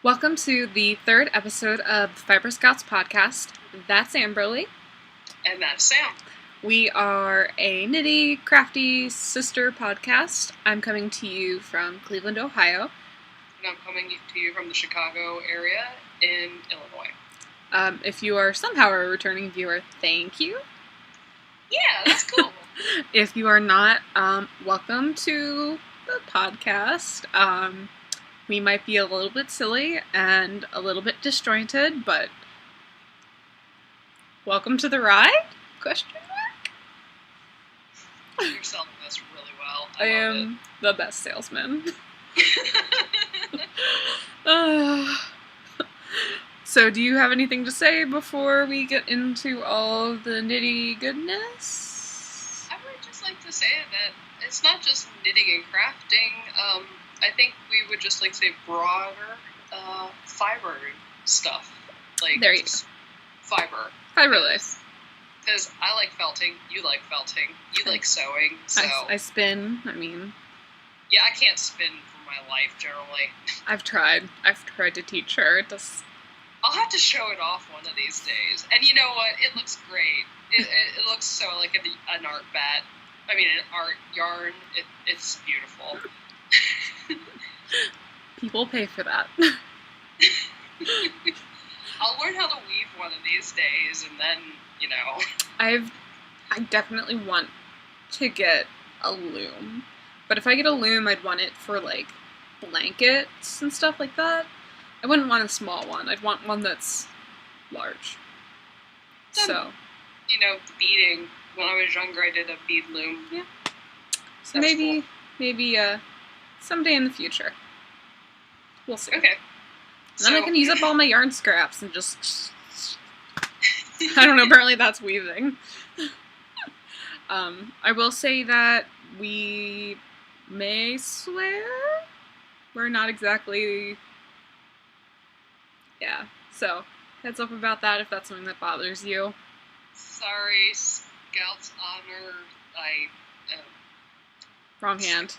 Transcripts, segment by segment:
Welcome to the third episode of the Fiber Scouts podcast. That's Amberly. And that's Sam. We are a nitty, crafty sister podcast. I'm coming to you from Cleveland, Ohio. And I'm coming to you from the Chicago area in Illinois. If you are somehow a returning viewer, thank you. Yeah, that's cool. If you are not, welcome to the podcast. We might be a little bit silly and a little bit disjointed, but welcome to the ride? Question mark? You're selling this really well. I am the best salesman. So, do you have anything to say before we get into all of the nitty goodness? I would just like to say that it's not just knitting and crafting. I think we would just like to say broader fiber stuff. Like, there you go. Fiber. Fiber life. Because I like felting, you like felting, you like sewing, so... I spin, Yeah, I can't spin for my life, generally. I've tried to teach her. I'll have to show it off one of these days. And you know what? It looks great. It looks so like an art bat. I mean, an art yarn. It's beautiful. People pay for that. I'll learn how to weave one of these days, and then, you know. I definitely want to get a loom. But if I get a loom, I'd want it for, like, blankets and stuff like that. I wouldn't want a small one. I'd want one that's large. So. You know, beading. When I was younger, I did a bead loom. Yeah. So maybe someday in the future. We'll see. Okay. And then I can use up all my yarn scraps and just... I don't know, apparently that's weaving. I will say that we may swear. We're not exactly... Yeah, so heads up about that if that's something that bothers you. Sorry, Scouts honor. Wrong hand.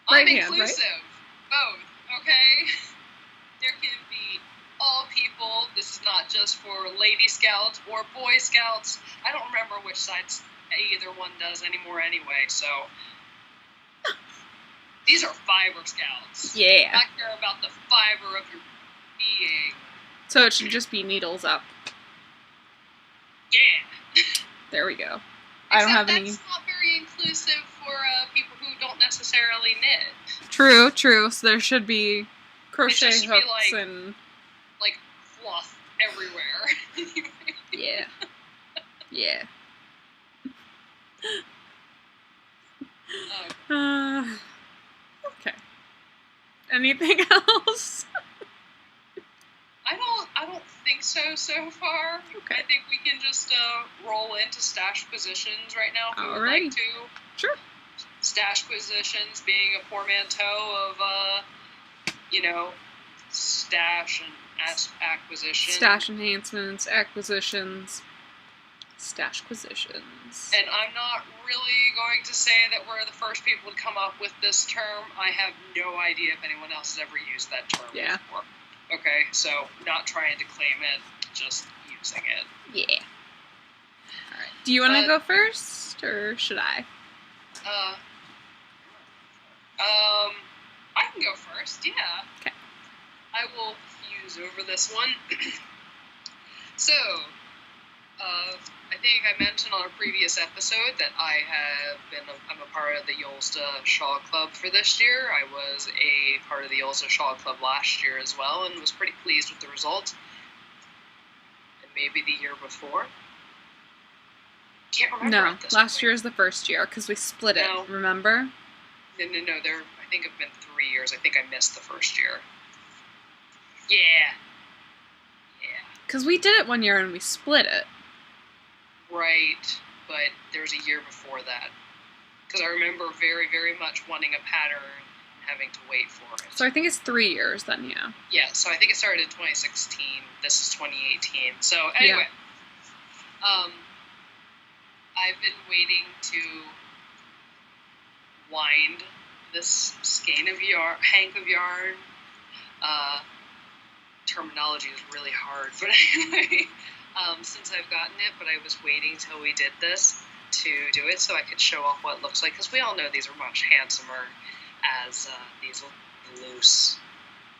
I'm Right hand, inclusive. right? Both, okay? There can be all people. This is not just for Lady Scouts or Boy Scouts. I don't remember which sides either one does anymore anyway, so... These are fiber scouts. Yeah. I care about the fiber of your being. So it should just be needles up. Yeah. There we go. I don't have any... That's not very inclusive for people who don't necessarily knit. True. So there should be crochet hooks and... Like, fluff everywhere. Yeah. Okay. Anything else? I don't think so far. Okay. I think we can just roll into stash positions right now if we would like to. Sure. Stash positions being a portmanteau of, stash and acquisition. Stash enhancements, acquisitions, stashquisitions. And I'm not really going to say that we're the first people to come up with this term. I have no idea if anyone else has ever used that term before. Okay, so not trying to claim it, just using it. Yeah. Alright. Do you want to go first, or should I? I can go first, yeah. Okay. I will fuse over this one. So, I think I mentioned on a previous episode that I'm a part of the Yolsta Shawl Club for this year. I was a part of the Yolsta Shawl Club last year as well, and was pretty pleased with the results. And maybe the year before. Can't remember. No, last year is the first year, because we split it, remember? No, I think it's been 3 years. I think I missed the first year. Yeah. Because we did it one year and we split it. Right, but there was a year before that. Because I remember very, very much wanting a pattern and having to wait for it. So I think it's 3 years then, yeah. Yeah, so I think it started in 2016. This is 2018. So anyway, I've been waiting to wind this hank of yarn terminology is really hard, but anyway, since I've gotten it, but I was waiting till we did this to do it so I could show off what it looks like, because we all know these are much handsomer as these loose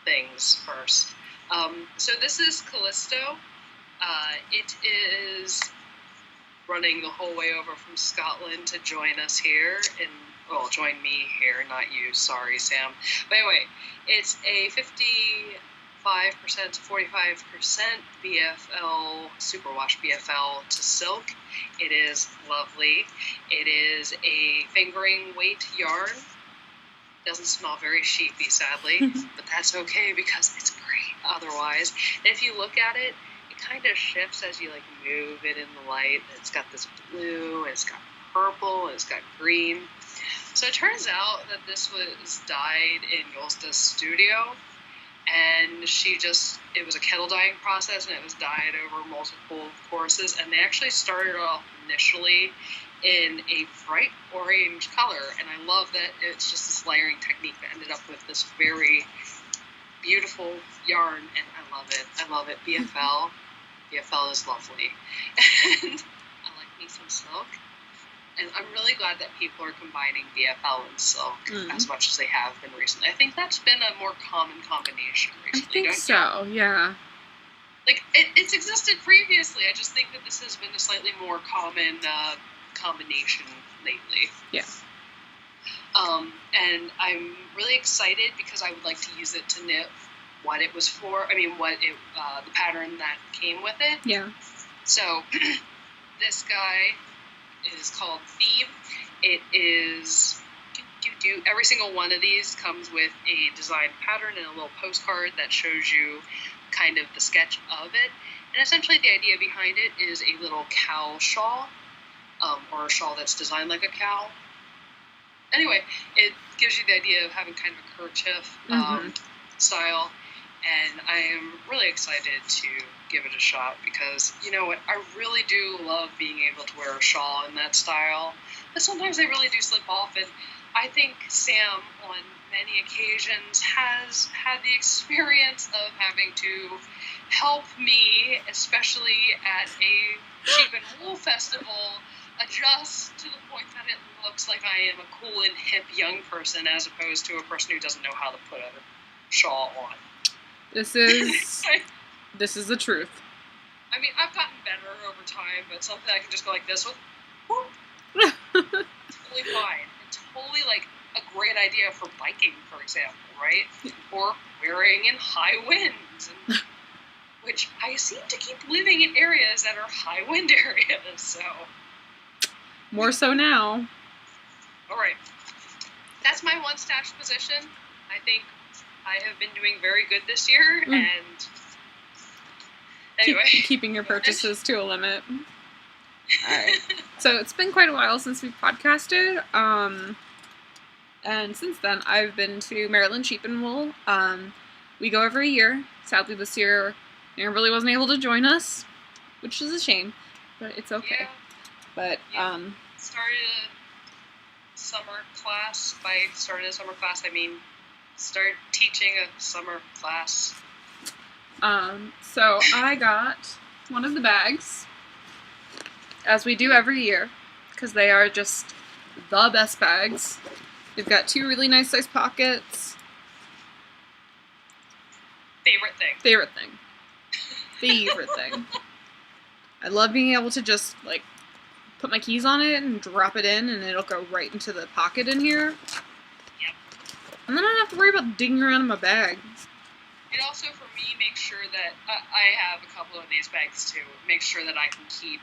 things first. So this is Callisto. It is running the whole way over from Scotland to join us here join me here, not you, sorry Sam. But anyway, it's a 55% to 45% BFL, superwash BFL to silk. It is lovely. It is a fingering weight yarn. Doesn't smell very sheepy, sadly, but that's okay because it's great otherwise. And if you look at it, it kind of shifts as you like move it in the light. It's got this blue, and it's got purple, and it's got green. So it turns out that this was dyed in Yolsta's studio, and it was a kettle dyeing process, and it was dyed over multiple courses, and they actually started off initially in a bright orange color, and I love that it's just this layering technique that ended up with this very beautiful yarn, and I love it. BFL is lovely, and I like me some silk. And I'm really glad that people are combining BFL and silk as much as they have been recently. I think that's been a more common combination recently. I think so, yeah. Like, it's existed previously. I just think that this has been a slightly more common combination lately. Yeah. And I'm really excited because I would like to use it to knit what it was for. I mean, the pattern that came with it. Yeah. So, this guy is called Theme. It is every single one of these comes with a designed pattern and a little postcard that shows you kind of the sketch of it. And essentially the idea behind it is a little cow shawl, or a shawl that's designed like a cow. Anyway, it gives you the idea of having kind of a kerchief style. And I am really excited to give it a shot because, you know what, I really do love being able to wear a shawl in that style. But sometimes they really do slip off. And I think Sam, on many occasions, has had the experience of having to help me, especially at a sheep and wool festival, adjust to the point that it looks like I am a cool and hip young person as opposed to a person who doesn't know how to put a shawl on. This is the truth. I mean, I've gotten better over time, but something I can just go like this with, totally fine. And totally, like, a great idea for biking, for example, right? Or wearing in high winds, which I seem to keep living in areas that are high wind areas, so. More so now. All right. That's my one stash position. I think I have been doing very good this year, and anyway. Keeping your purchases to a limit. Alright. So it's been quite a while since we've podcasted, and since then I've been to Maryland Sheep and Wool. We go every year. Sadly this year Aaron really wasn't able to join us, which is a shame, but it's okay. Yeah. But, started a summer class. By started a summer class, I mean start teaching a summer class. So I got one of the bags, as we do every year, because they are just the best bags. They've got 2 really nice size pockets. Favorite thing. I love being able to just, like, put my keys on it and drop it in, and it'll go right into the pocket in here. And then I don't have to worry about digging around in my bag. It also, for me, makes sure that I have a couple of these bags too. Make sure that I can keep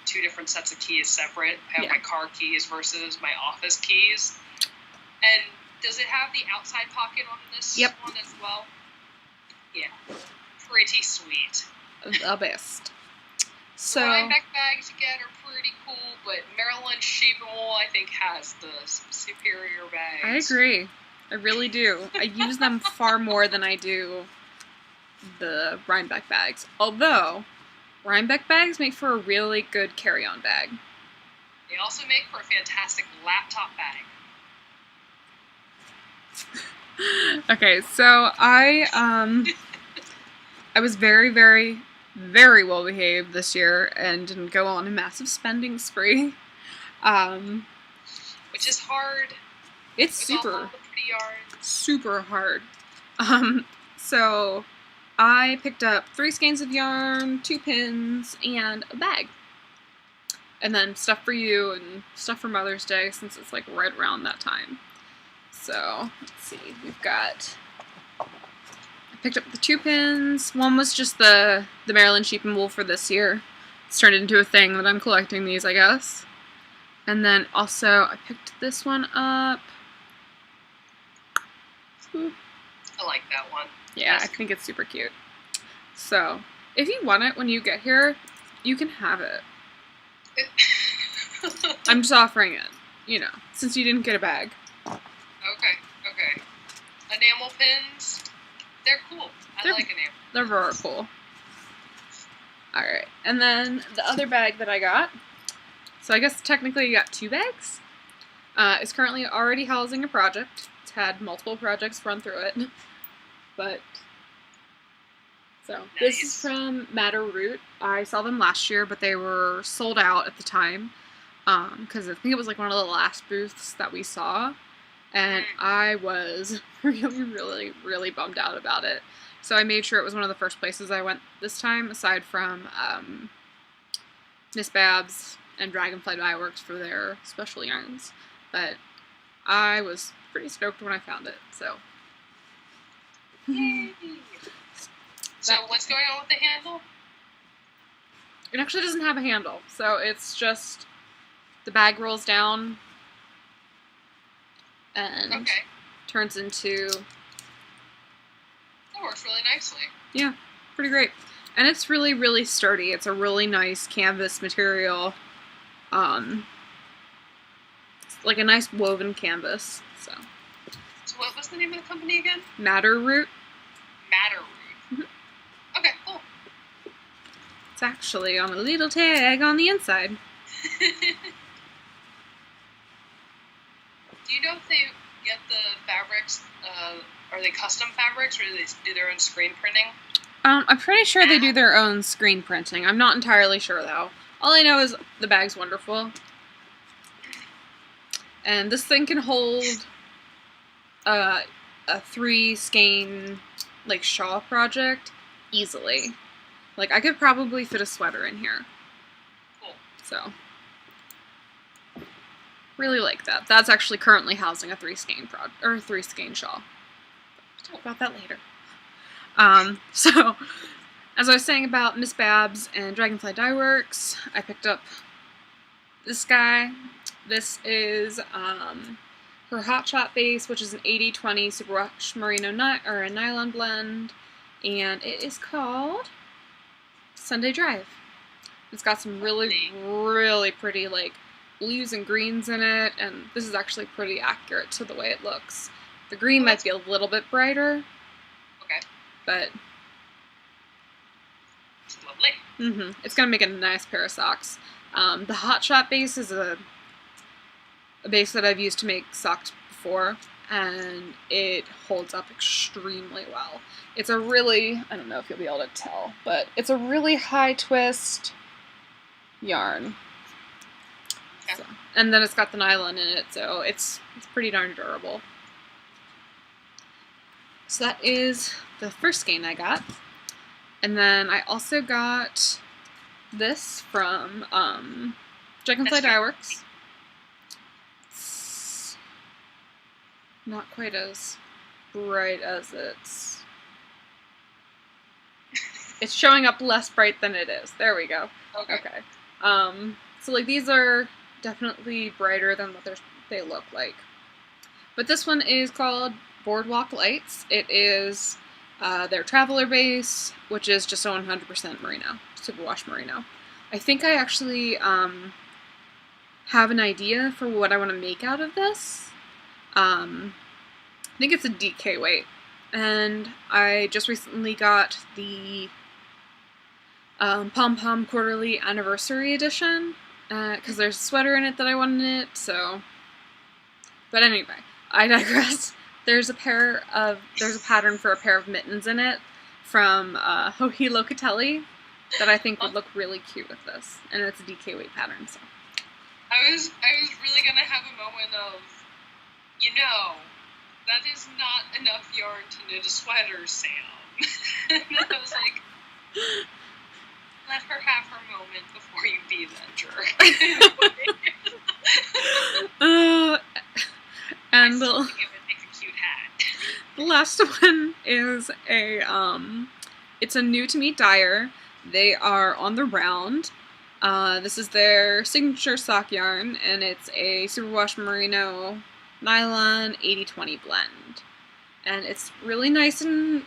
2 different sets of keys separate. I have my car keys versus my office keys. And does it have the outside pocket on this one as well? Yeah. Pretty sweet. The best. So Rhinebeck bags you get are pretty cool, but Maryland Sheep and Wool, I think, has the superior bags. I agree. I really do. I use them far more than I do the Rhinebeck bags. Although, Rhinebeck bags make for a really good carry-on bag. They also make for a fantastic laptop bag. Okay, so I was very, very, very well behaved this year and didn't go on a massive spending spree. Which is hard. It's with all the pretty yarns. super hard. So I picked up 3 skeins of yarn, 2 pins, and a bag. And then stuff for you and stuff for Mother's Day since it's like right around that time. So let's see, we've got. I picked up the 2 pins. One was just the Maryland sheep and wool for this year. It's turned into a thing that I'm collecting these, I guess. And then also I picked this one up. I like that one. Yeah, I think it's super cute. So, if you want it when you get here, you can have it. I'm just offering it, you know, since you didn't get a bag. Okay. Enamel pins, they're cool. I like enamel. They're very cool. Alright, and then the other bag that I got, so I guess technically you got 2 bags, is currently already housing a project. It's had multiple projects run through it. But, so, nice. This is from Ravelry. I saw them last year, but they were sold out at the time, because I think it was like one of the last booths that we saw, and I was really, really, really bummed out about it. So I made sure it was one of the first places I went this time, aside from Miss Babs and Dragonfly Dye Works for their special yarns. But I was pretty stoked when I found it, so. Yay. So what's going on with the handle? It actually doesn't have a handle, so it's just the bag rolls down and turns into. That works really nicely. Yeah, pretty great. And it's really, really sturdy. It's a really nice canvas material. It's like a nice woven canvas. So what was the name of the company again? Ravelry. Mm-hmm. Okay, cool. It's actually on a little tag on the inside. Do you know if they get the fabrics, are they custom fabrics, or do they do their own screen printing? I'm pretty sure they do their own screen printing. I'm not entirely sure, though. All I know is the bag's wonderful. And this thing can hold a 3 skein, like, shawl project easily. Like, I could probably fit a sweater in here. Cool. So, really like that. That's actually currently housing a 3 skein shawl. We'll talk about that later. So, as I was saying about Miss Babs and Dragonfly Dye Works, I picked up this guy. This is her Hot Shot base, which is an 80/20 superwash merino a nylon blend, and it is called Sunday Drive. It's got some really, really pretty like blues and greens in it, and this is actually pretty accurate to the way it looks. The green might be a little bit brighter. Okay. But it's lovely. It's gonna make a nice pair of socks. The Hot Shot base is a base that I've used to make socks before, and it holds up extremely well. It's a really, I don't know if you'll be able to tell, but it's a really high twist yarn. Okay. So, and then it's got the nylon in it, so it's pretty darn durable. So that is the first skein I got. And then I also got this from Dragonfly Dye Works. It's not quite as bright as it's showing up less bright than it is. There we go. Okay. So like these are definitely brighter than what they look like. But this one is called Boardwalk Lights. It is their Traveler base, which is just 100% merino, superwash merino. I think I actually have an idea for what I want to make out of this. I think it's a DK weight, and I just recently got the Pom Pom Quarterly Anniversary Edition, because there's a sweater in it that I wanted it, so. But anyway, I digress. There's a pattern for a pair of mittens in it from Hohi Locatelli that I think would look really cute with this, and it's a DK weight pattern. So I was really gonna have a moment of, that is not enough yarn to knit a sweater, Sam. And I was like, let her have her moment before you be that jerk. And I still think it would make a cute hat. The last one is it's a new to me dyer. They are on the round. This is their signature sock yarn, and it's a superwash merino nylon 80-20 blend. And it's really nice and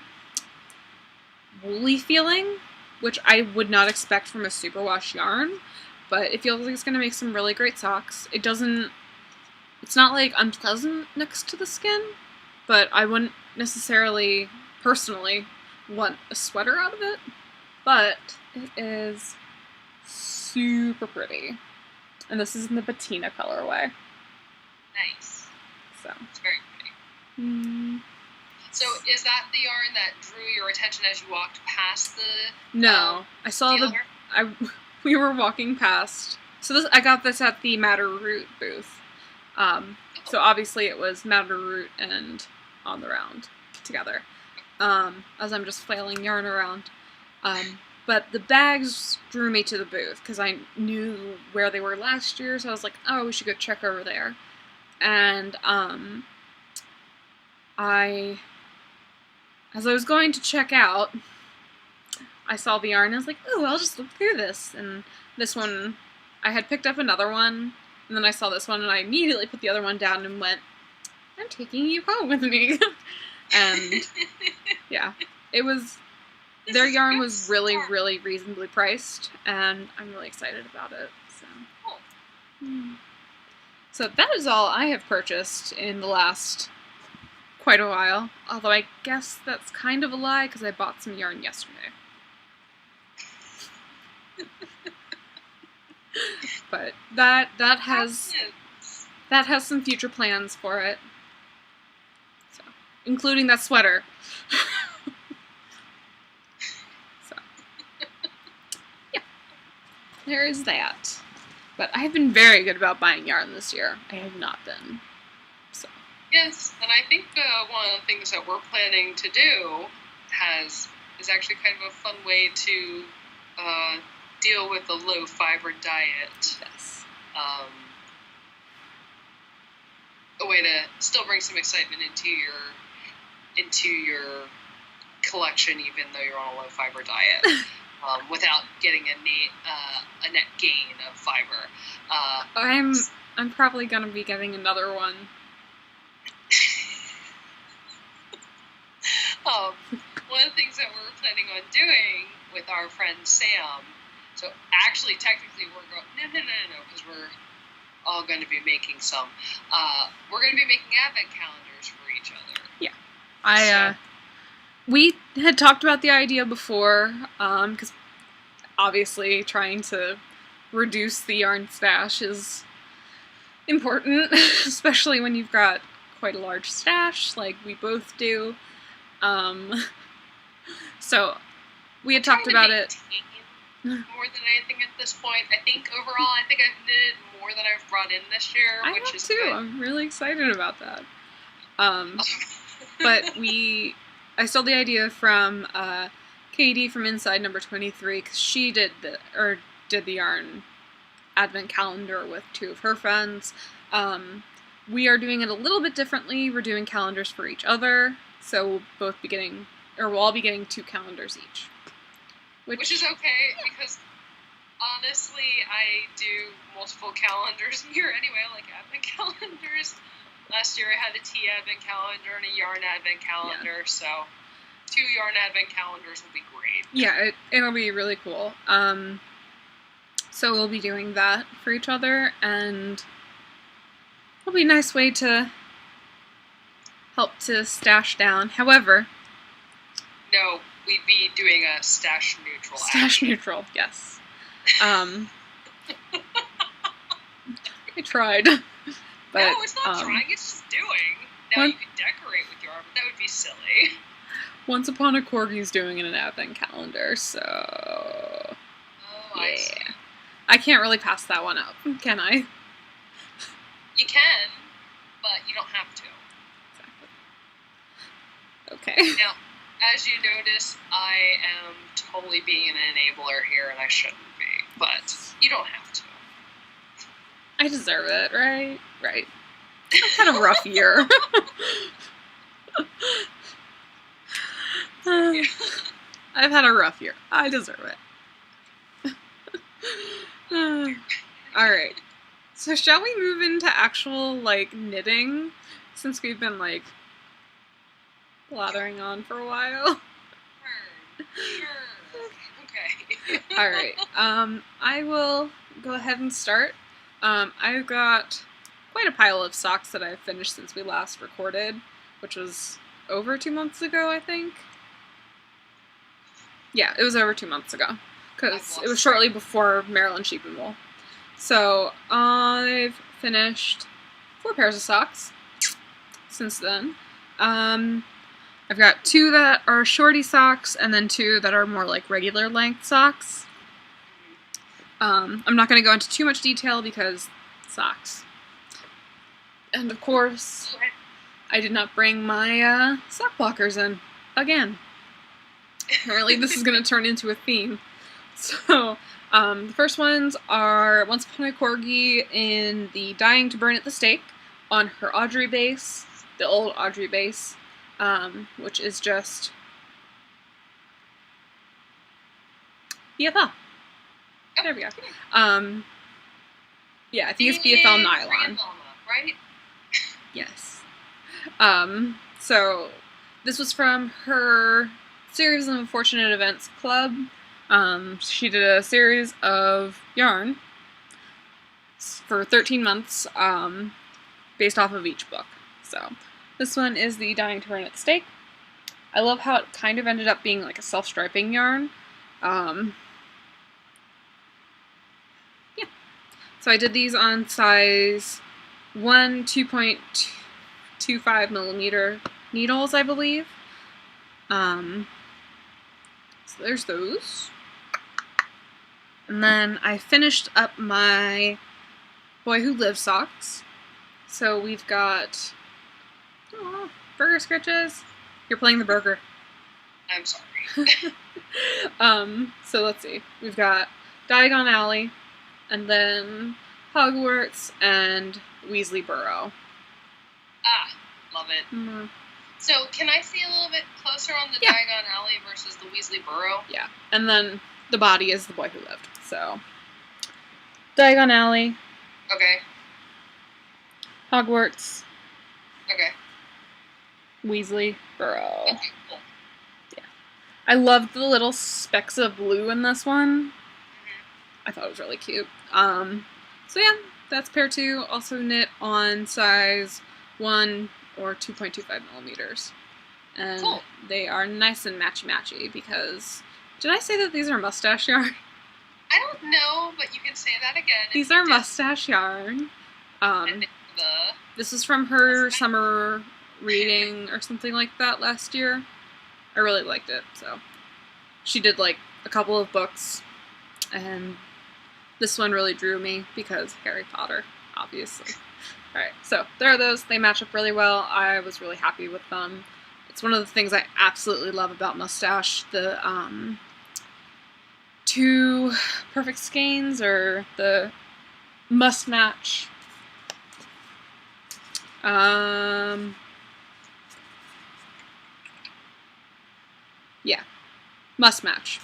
woolly feeling, which I would not expect from a superwash yarn, but it feels like it's going to make some really great socks. It's not like unpleasant next to the skin, but I wouldn't necessarily, personally, want a sweater out of it, but it is super pretty. And this is in the patina colorway. Nice. So. It's very pretty. So is that the yarn that drew your attention as you walked past the... No. I saw dealer? we were walking past. So I got this at the Madder Root booth. So obviously it was Madder Root and On the Round together. As I'm just flailing yarn around. But the bags drew me to the booth because I knew where they were last year, so I was like, oh, we should go check over there. And as I was going to check out, I saw the yarn and I was like, oh, I'll just look through this. And this one, I had picked up another one, and then I saw this one and I immediately put the other one down and went, I'm taking you home with me. And yeah, their yarn was really, really reasonably priced, and I'm really excited about it. So, So that is all I have purchased in the last quite a while. Although I guess that's kind of a lie because I bought some yarn yesterday. But that has some future plans for it. So, including that sweater. So, yeah. There is that. But I've been very good about buying yarn this year. I have not been. So. Yes, and I think one of the things that we're planning to do is actually kind of a fun way to deal with the low fiber diet. Yes. A way to still bring some excitement into your collection, even though you're on a low fiber diet, without getting a net gain of fiber. I'm probably gonna be getting another one. One of the things that we're planning on doing with our friend Sam. So actually, technically, we're going no, because we're all going to be making some. We're going to be making advent calendars for each other. Yeah, we had talked about the idea before, because obviously trying to reduce the yarn stash is important, especially when you've got quite a large stash, like we both do. So we had talked about it. More than anything at this point. I think overall, I've knitted more than I've brought in this year, which is too. Good. I'm really excited about that. But I stole the idea from Katie from Inside Number 23, because she did the yarn advent calendar with two of her friends. We are doing it a little bit differently. We're doing calendars for each other, so we'll all be getting 2 calendars each. Which is okay, because honestly, I do multiple calendars here anyway, like advent calendars. Last year I had a tea advent calendar and a yarn advent calendar, so 2 yarn advent calendars will be great. Yeah, it'll be really cool. So we'll be doing that for each other, and it'll be a nice way to help to stash down. However... No, we'd be doing a stash neutral. Stash neutral, yes. I tried. But, no, it's not trying, it's just doing. Now, you could decorate with yarn, but that would be silly. Once Upon a Corgi's doing an advent calendar, so... Oh, yeah. I see. I can't really pass that one up, can I? You can, but you don't have to. Exactly. Okay. Now, as you notice, I am totally being an enabler here, and I shouldn't be, but you don't have to. I deserve it, right? Right. I've had a rough year. I've had a rough year. I deserve it. Alright. So shall we move into actual, like, knitting? Since we've been, like, blathering on for a while. Sure. Okay. Alright. I will go ahead and start. I've got quite a pile of socks that I've finished since we last recorded, which was over 2 months ago, I think. Yeah, it was over 2 months ago, because it was shortly before Maryland Sheep and Wool. So I've finished 4 pairs of socks since then. I've got 2 that are shorty socks, and then 2 that are more like regular length socks. I'm not going to go into too much detail because socks. And of course, I did not bring my sock blockers in again. Apparently this is going to turn into a theme. So, the first ones are Once Upon a Corgi in the Dying to Burn at the Stake on her Audrey base, the old Audrey base, which is just BFL. There we go. Yeah, I think it's BFL nylon. Right? Yes. So this was from her Series of Unfortunate Events Club. She did a series of yarn for 13 months, based off of each book. So this one is the Dying to Burn at the Stake. I love how it kind of ended up being like a self-striping yarn. Yeah. So I did these on size 1 2.25 millimeter needles, I believe. So there's those. And then I finished up my Boy Who Lives socks. So we've got burger scratches. You're playing the burger. I'm sorry. So let's see. We've got Diagon Alley, and then Hogwarts and Weasley Burrow. Ah, love it. Mm-hmm. So, can I see a little bit closer on the Yeah. Diagon Alley versus the Weasley Burrow? Yeah, and then the body is the Boy Who Lived. So, Diagon Alley, Okay. Hogwarts, Okay. Weasley Burrow. Okay, cool. I loved the little specks of blue in this one. Mm-hmm. I thought it was really cute. So yeah, that's pair 2. Also knit on size 1 or 2.25 millimeters. And Cool. They are nice and matchy-matchy because... Did I say that these are mustache yarn? I don't know, but you can say that again. These are mustache yarn. This is from her summer reading or something like that last year. I really liked it, so. She did like a couple of books, and this one really drew me because Harry Potter, obviously. Alright, so there are those. They match up really well. I was really happy with them. It's one of the things I absolutely love about Mustache. The 2 perfect skeins, or the must match. Yeah, must match.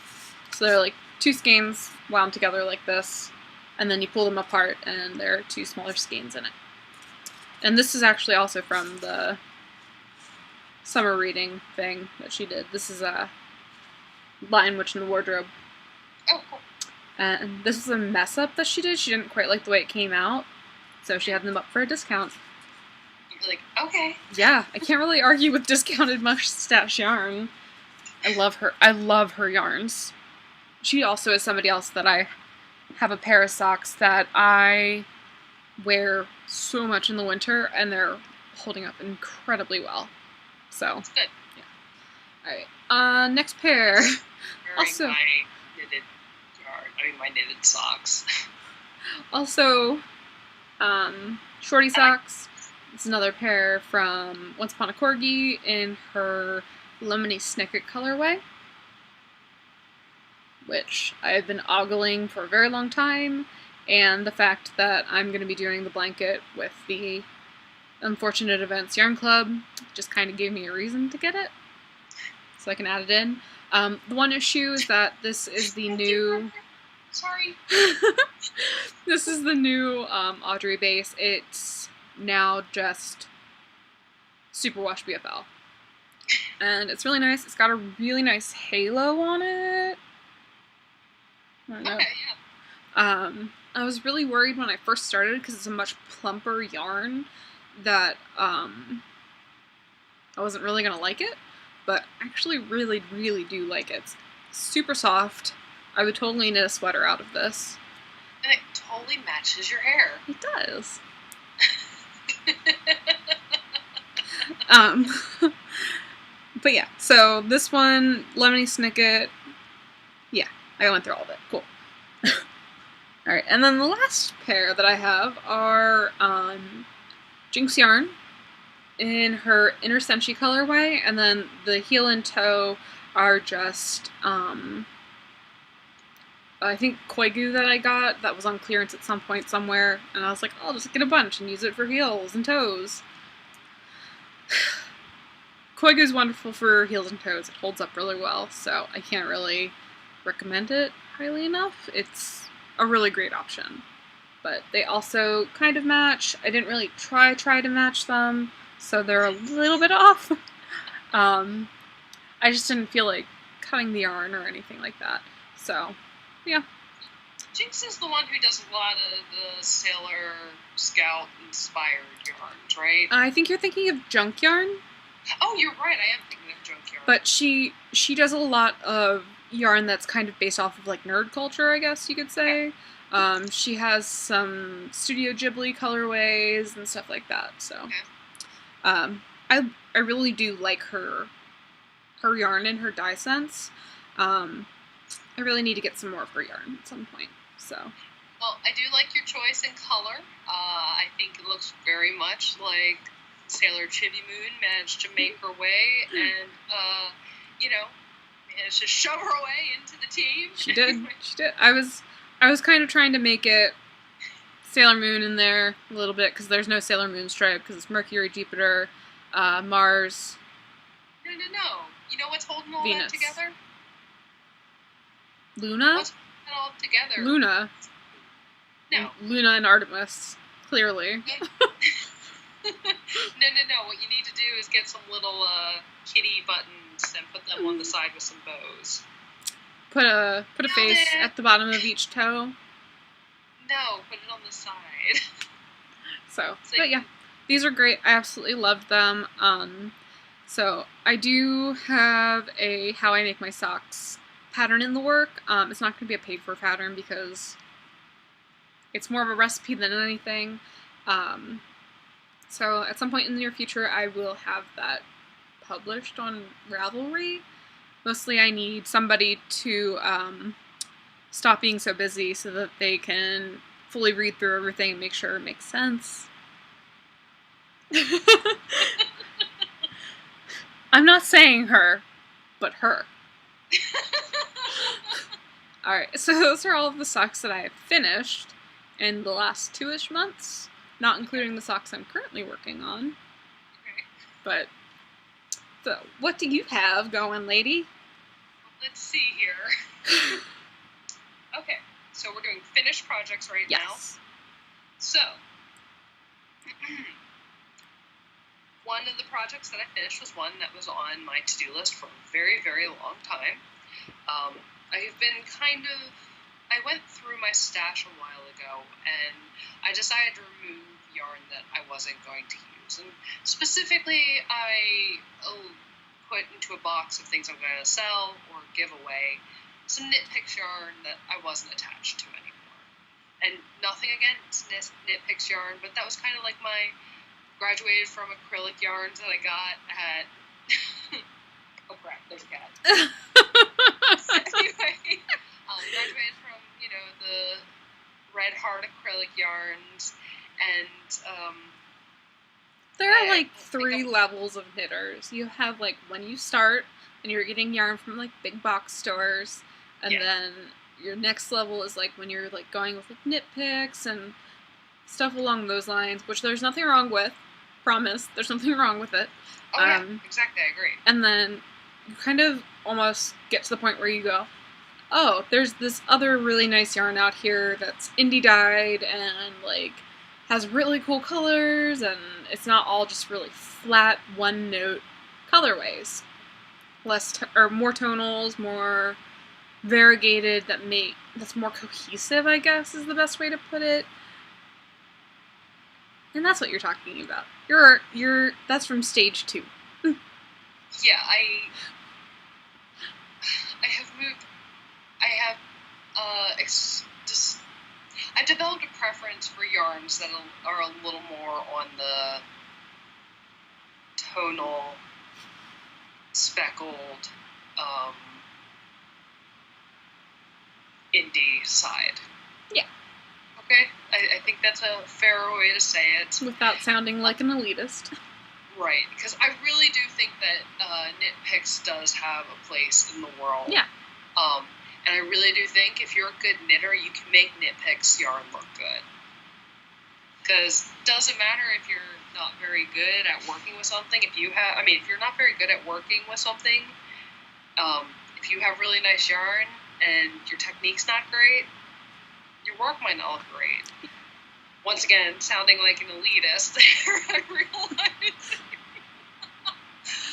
So they're like 2 skeins wound together like this, and then you pull them apart and there are 2 smaller skeins in it. And this is actually also from the summer reading thing that she did. This is a Lion Witch in the Wardrobe. Oh, cool. And this is a mess up that she did. She didn't quite like the way it came out, so she had them up for a discount. You're like, okay. Yeah, I can't really argue with discounted mustache yarn. I love her. I love her yarns. She also is somebody else that I have a pair of socks that I wear so much in the winter, and they're holding up incredibly well. So, It's good. yeah. Alright, next pair. Also, my knitted yarn. My knitted socks. Also, shorty socks. It's another pair from Once Upon a Corgi in her Lemony Snicket colorway, which I've been ogling for a very long time, and the fact that I'm going to be doing the blanket with the Unfortunate Events Yarn Club just kind of gave me a reason to get it, so I can add it in. The one issue is that this is the new... Sorry. This is the new Audrey base. It's now just Superwash BFL. And it's really nice. It's got a really nice halo on it. I don't know. Okay, yeah. I was really worried when I first started because it's a much plumper yarn that I wasn't really going to like it. But I actually really, really do like it. It's super soft. I would totally knit a sweater out of this. And it totally matches your hair. It does. But yeah, so this one, Lemony Snicket, yeah, I went through all of it. Cool. Alright, and then the last pair that I have are Jinx Yarn in her Inner Senshi colorway, and then the heel and toe are just, I think Koigu that I got that was on clearance at some point somewhere, and I was like, I'll just get a bunch and use it for heels and toes. Koigu's wonderful for heels and toes. It holds up really well, so I can't really recommend it highly enough. It's a really great option. But they also kind of match. I didn't really try to match them, so they're a little bit off. I just didn't feel like cutting the yarn or anything like that. So, yeah. Jinx is the one who does a lot of the Sailor Scout inspired yarns, right? I think you're thinking of junk yarn. Oh, you're right. I am thinking of junk yarn. But she does a lot of yarn that's kind of based off of like nerd culture, I guess you could say. She has some Studio Ghibli colorways and stuff like that. So, I really do like her yarn and her dye sense. I really need to get some more of her yarn at some point. So. Well, I do like your choice in color. I think it looks very much like Sailor Chibi Moon managed to make her way and, managed to shove her way into the team. She did. She did. I was kind of trying to make it Sailor Moon in there a little bit because there's no Sailor Moon stripe because it's Mercury, Jupiter, Mars. No. You know what's holding all Venus. that together? Luna? What's holding it all together? Luna. No. Luna and Artemis, clearly. No. What you need to do is get some little kitty buttons and put them on the side with some bows. Put a face at the bottom of each toe. No, put it on the side. So but yeah, these are great. I absolutely loved them. So I do have a How I Make My Socks pattern in the work. It's not going to be a paid-for pattern because it's more of a recipe than anything. So at some point in the near future, I will have that published on Ravelry. Mostly I need somebody to stop being so busy so that they can fully read through everything and make sure it makes sense. I'm not saying her, but her. Alright, so those are all of the socks that I have finished in the last 2-ish months, not including the socks I'm currently working on. Okay. But, so, what do you have going, lady? Let's see here. Okay, so we're doing finished projects right now. Yes. So, one of the projects that I finished was one that was on my to-do list for a very, very long time. I've been I went through my stash a while ago, and I decided to remove yarn that I wasn't going to use. And specifically, I put into a box of things I'm going to sell or give away some Knit Picks yarn that I wasn't attached to anymore. And nothing against Knit Picks yarn, but that was kind of like my graduated from acrylic yarns that I got at... oh crap, there's a cat. Anyway, graduated from, the Red Heart acrylic yarns, and there are like 3 levels of knitters. You have like when you start and you're getting yarn from like big box stores, and then your next level is like when you're like going with like knit picks and stuff along those lines, which there's nothing wrong with. Promise, there's nothing wrong with it. Oh yeah, exactly, I agree. And then you kind of almost get to the point where you go, oh, there's this other really nice yarn out here that's indie dyed and like has really cool colors, and it's not all just really flat one note colorways. Or more tonals, more variegated, that's more cohesive, I guess is the best way to put it. And that's what you're talking about. That's from stage 2. Yeah, I have moved. I've developed a preference for yarns that are a little more on the tonal, speckled, indie side. Yeah. Okay, I think that's a fair way to say it. Without sounding like an elitist. Right, because I really do think that Knit Picks does have a place in the world. Yeah. And I really do think if you're a good knitter, you can make Knit Picks yarn look good. Because it doesn't matter if you're not very good at working with something. If you're not very good at working with something, if you have really nice yarn and your technique's not great, your work might not look great. Once again, sounding like an elitist there, I realize.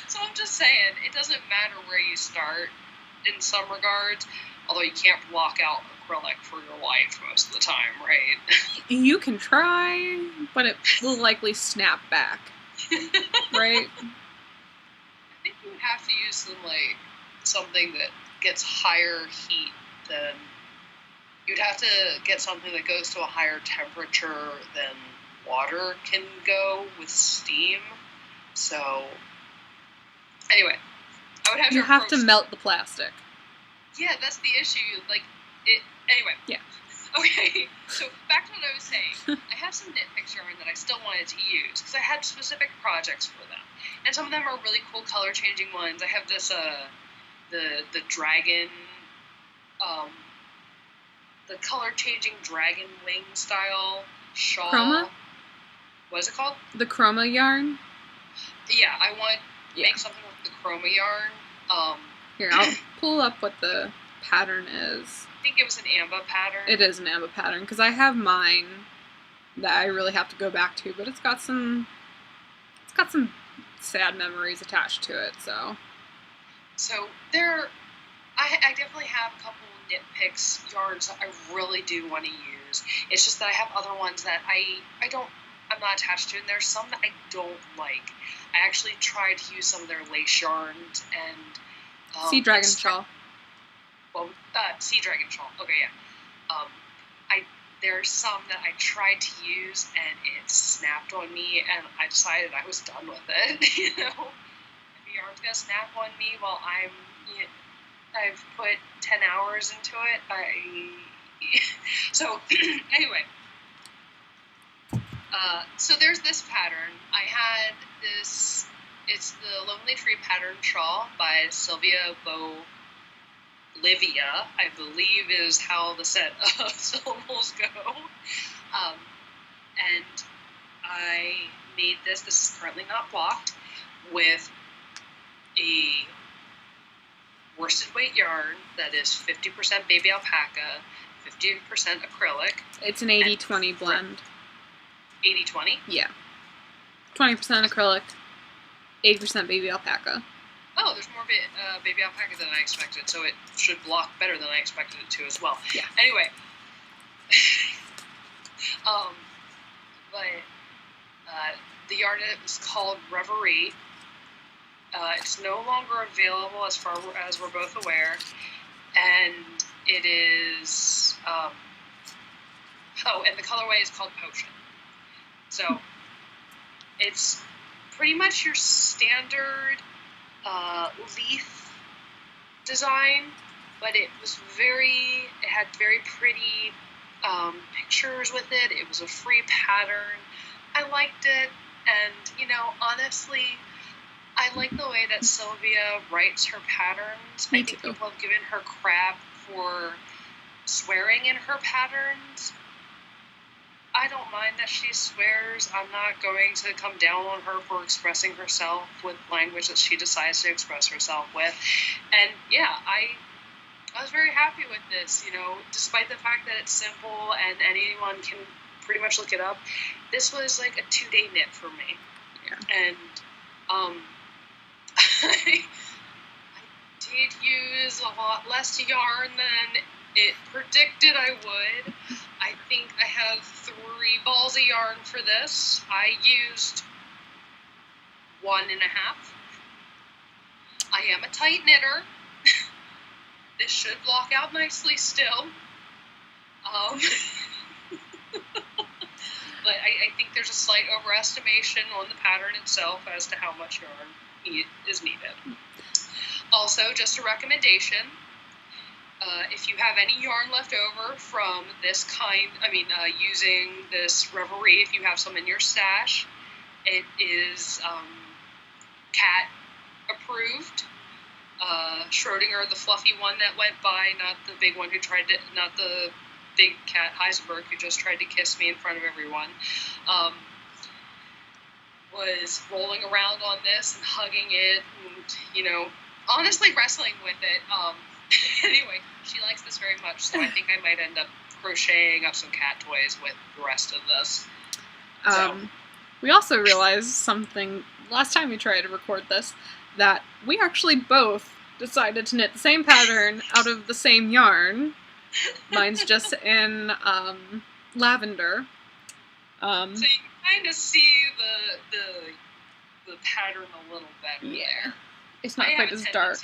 So I'm just saying, it doesn't matter where you start in some regards, although you can't block out acrylic for your life most of the time, right? You can try, but it will likely snap back, right? I think you would have to use something that gets higher heat than... You'd have to get something that goes to a higher temperature than water can go with steam. So, anyway, I would have You have to melt the plastic. Yeah, that's the issue. Anyway. Yeah. Okay, so back to what I was saying. I have some Knit Picks yarn that I still wanted to use because I had specific projects for them. And some of them are really cool color changing ones. I have this, the dragon, the color-changing dragon wing style shawl. Chroma? What is it called? The chroma yarn? Yeah, I want to make something with the chroma yarn. Here, I'll pull up what the pattern is. I think it was an AMBA pattern. It is an AMBA pattern, because I have mine that I really have to go back to, but it's got some sad memories attached to it, so. So, I definitely have a couple Knit Picks yarns that I really do want to use. It's just that I have other ones that I'm not attached to, and there's some that I don't like. I actually tried to use some of their lace yarns and Sea Dragon Shawl. Well, Sea Dragon Shawl. Okay, yeah. There's some that I tried to use and it snapped on me, and I decided I was done with it. If the yarn's gonna snap on me while I've put 10 hours into it. So, anyway. So there's this pattern. I had this, it's the Lonely Tree Pattern Shawl by Sylvia Bolivia, I believe is how the set of syllables go. And I made this is currently not blocked, with a worsted weight yarn that is 50% baby alpaca, 50% acrylic. It's an 80-20 blend. 80-20? Yeah. 20% acrylic, 80% baby alpaca. Oh, there's more baby alpaca than I expected, so it should block better than I expected it to as well. Yeah. Anyway. The yarn is called Ravelry. It's no longer available as far as we're both aware, and it is, and the colorway is called Potion. So, It's pretty much your standard leaf design, but it had very pretty pictures with it. It was a free pattern. I liked it, and honestly, I like the way that Sylvia writes her patterns. Me I think too. people have given her crap for swearing in her patterns. I don't mind that she swears. I'm not going to come down on her for expressing herself with language that she decides to express herself with. And yeah, I was very happy with this, despite the fact that it's simple and anyone can pretty much look it up. This was like a 2-day knit for me. Yeah. And I did use a lot less yarn than it predicted I would. I think I have 3 balls of yarn for this. I used 1.5. I am a tight knitter. This should block out nicely still. But I think there's a slight overestimation on the pattern itself as to how much yarn is needed. Also, just a recommendation, if you have any yarn left over from this using this Ravelry, if you have some in your stash, it is cat approved. Schrodinger, the fluffy one that went by, not the big one not the big cat Heisenberg who just tried to kiss me in front of everyone, was rolling around on this and hugging it and, honestly wrestling with it. Anyway, she likes this very much, so I think I might end up crocheting up some cat toys with the rest of this. We also realized something last time we tried to record this, that we actually both decided to knit the same pattern out of the same yarn. Mine's just in lavender. So you can kind of see the pattern a little better. Yeah, it's not quite as dark.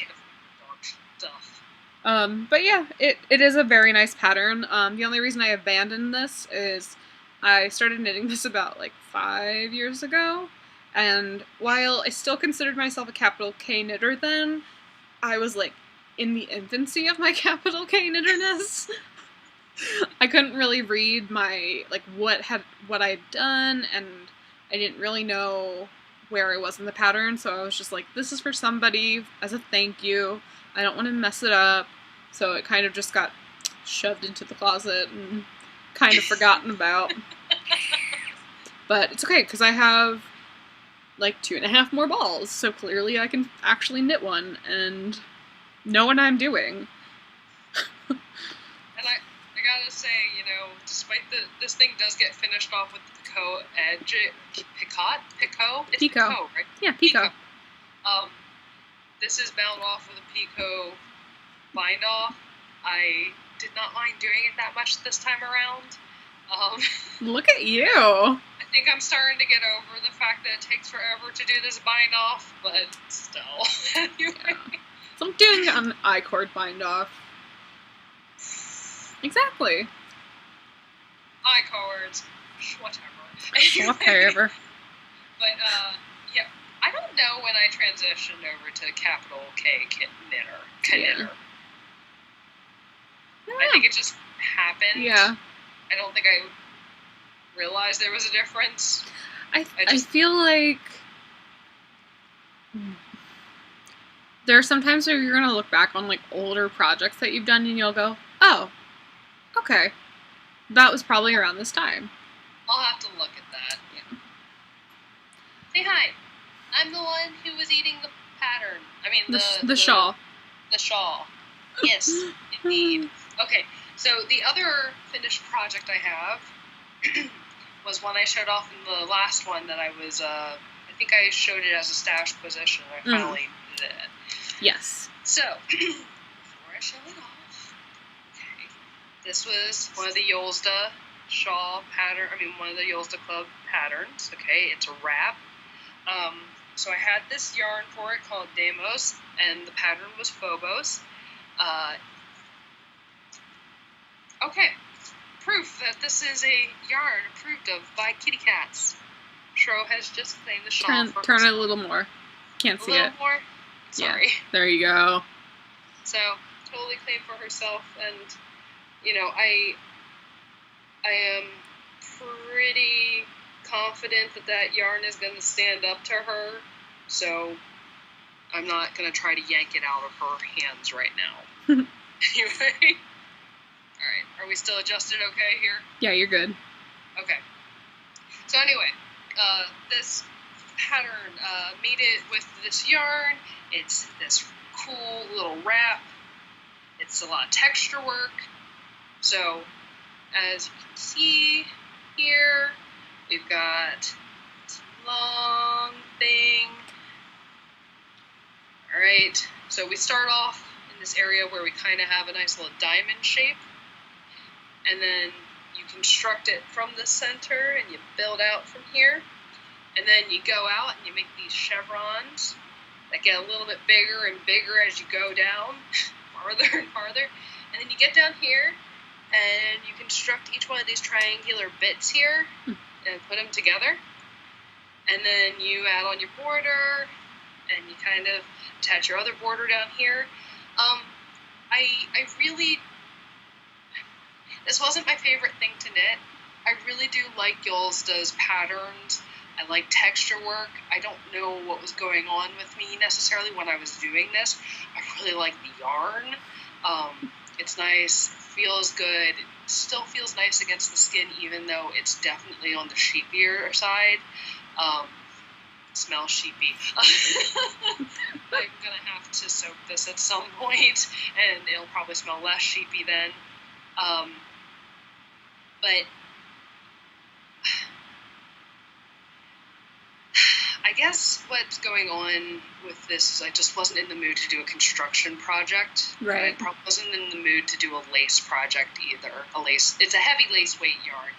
Stuff. But yeah, it is a very nice pattern. The only reason I abandoned this is I started knitting this about 5 years ago, and while I still considered myself a capital K knitter then, I was in the infancy of my capital K knitterness. I couldn't really read my what I'd done, and I didn't really know where I was in the pattern, so I was just this is for somebody as a thank you. I don't want to mess it up. So it kind of just got shoved into the closet and kind of forgotten about. But it's okay, because I have 2.5 more balls, so clearly I can actually knit one and know what I'm doing. And I gotta say, despite this thing does get finished off with the picot edge, Picot? It's Picot, right? Yeah, Picot. This is bound off with a Picot bind off. I did not mind doing it that much this time around. Look at you! I think I'm starting to get over the fact that it takes forever to do this bind off, but still. Anyway. Yeah. So I'm doing an I-cord bind off. Exactly. I-cords. Whatever. Whatever. But, yeah. I don't know when I transitioned over to capital K knitter. I think it just happened. Yeah. I don't think I realized there was a difference. I feel like there are some times where you're going to look back on older projects that you've done and you'll go, oh, okay, that was probably around this time. I'll have to look at that. Yeah. Say hi. I'm the one who was eating the pattern. I mean, the shawl. The shawl. Yes, indeed. Okay, so the other finished project I have was one I showed off in the last one that I was, I think I showed it as a stash position. I finally did it. Yes. So, before I show it off, okay, this was one of the Yolsta shawl pattern, one of the Yolsta Club patterns, okay, it's a wrap. So I had this yarn for it called Deimos, and the pattern was Phobos. Okay, proof that this is a yarn approved of by kitty cats. intro has just claimed the shawl for Turn it a herself. little more. Can't see A little it. more? Sorry. Yeah. There you go. So, totally claimed for herself, and, you know, I am pretty confident that yarn is going to stand up to her, so I'm not going to try to yank it out of her hands right now. Anyway. Alright, are we still adjusted okay here? Yeah, you're good. Okay. So anyway, this pattern, made it with this yarn. It's this cool little wrap. It's a lot of texture work. So, as you can see here, we've got this long thing. Alright, so we start off in this area where we kind of have a nice little diamond shape. And then you construct it from the center and you build out from here. And then you go out and you make these chevrons that get a little bit bigger and bigger as you go down, farther and farther. And then you get down here and you construct each one of these triangular bits here and put them together. And then you add on your border and you kind of attach your other border down here. I really... This wasn't my favorite thing to knit. I really do like Yolsta's patterns. I like texture work. I don't know what was going on with me necessarily when I was doing this. I really like the yarn. It's nice, feels good. It still feels nice against the skin, even though it's definitely on the sheepier side. Smells sheepy. I'm gonna have to soak this at some point, and it'll probably smell less sheepy then. But I guess what's going on with this is I just wasn't in the mood to do a construction project. Right. I probably wasn't in the mood to do a lace project either. It's a heavy lace weight yarn.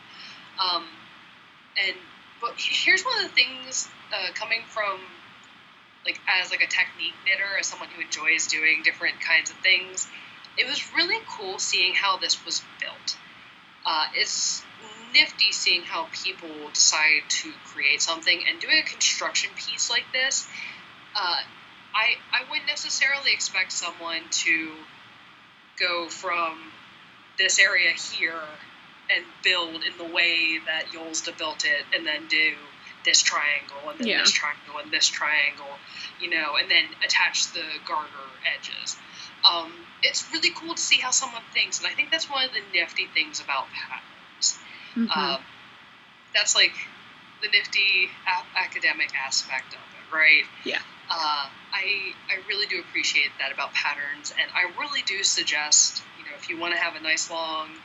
But here's one of the things coming from as a technique knitter, as someone who enjoys doing different kinds of things. It was really cool seeing how this was built. It's nifty seeing how people decide to create something, and doing a construction piece like this, I wouldn't necessarily expect someone to go from this area here and build in the way that Yolsta built it, and then do this triangle, and then this triangle, and this triangle, and then attach the garter edges. It's really cool to see how someone thinks, and I think that's one of the nifty things about patterns. Mm-hmm. That's the nifty academic aspect of it, right? Yeah. I really do appreciate that about patterns, and I really do suggest, if you want to have a nice long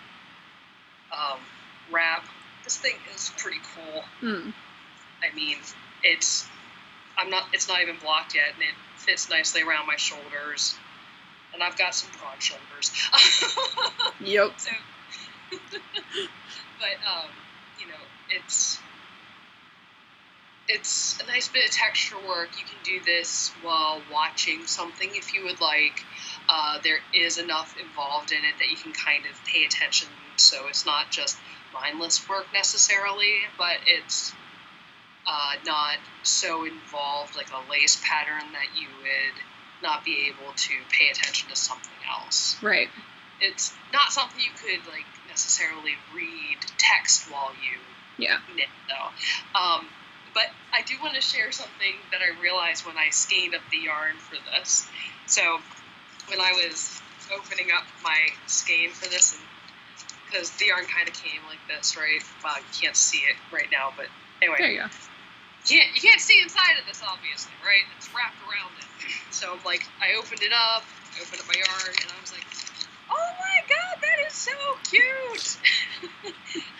wrap, this thing is pretty cool. I mean, it's not even blocked yet, and it fits nicely around my shoulders. And I've got some broad shoulders. Yep. So, but it's a nice bit of texture work. You can do this while watching something if you would like. There is enough involved in it that you can kind of pay attention. So it's not just mindless work necessarily, but it's not so involved like a lace pattern that you would not be able to pay attention to something else. Right. It's not something you could necessarily read text while you knit though. But I do want to share something that I realized when I skeined up the yarn for this. So when I was opening up my skein for this, because the yarn kind of came like this, right? Well, you can't see it right now, but anyway. There you go. You can't see inside of this, obviously, right? It's wrapped around it. So, I opened it up, opened up my yarn, and I was like, oh my god, that is so cute!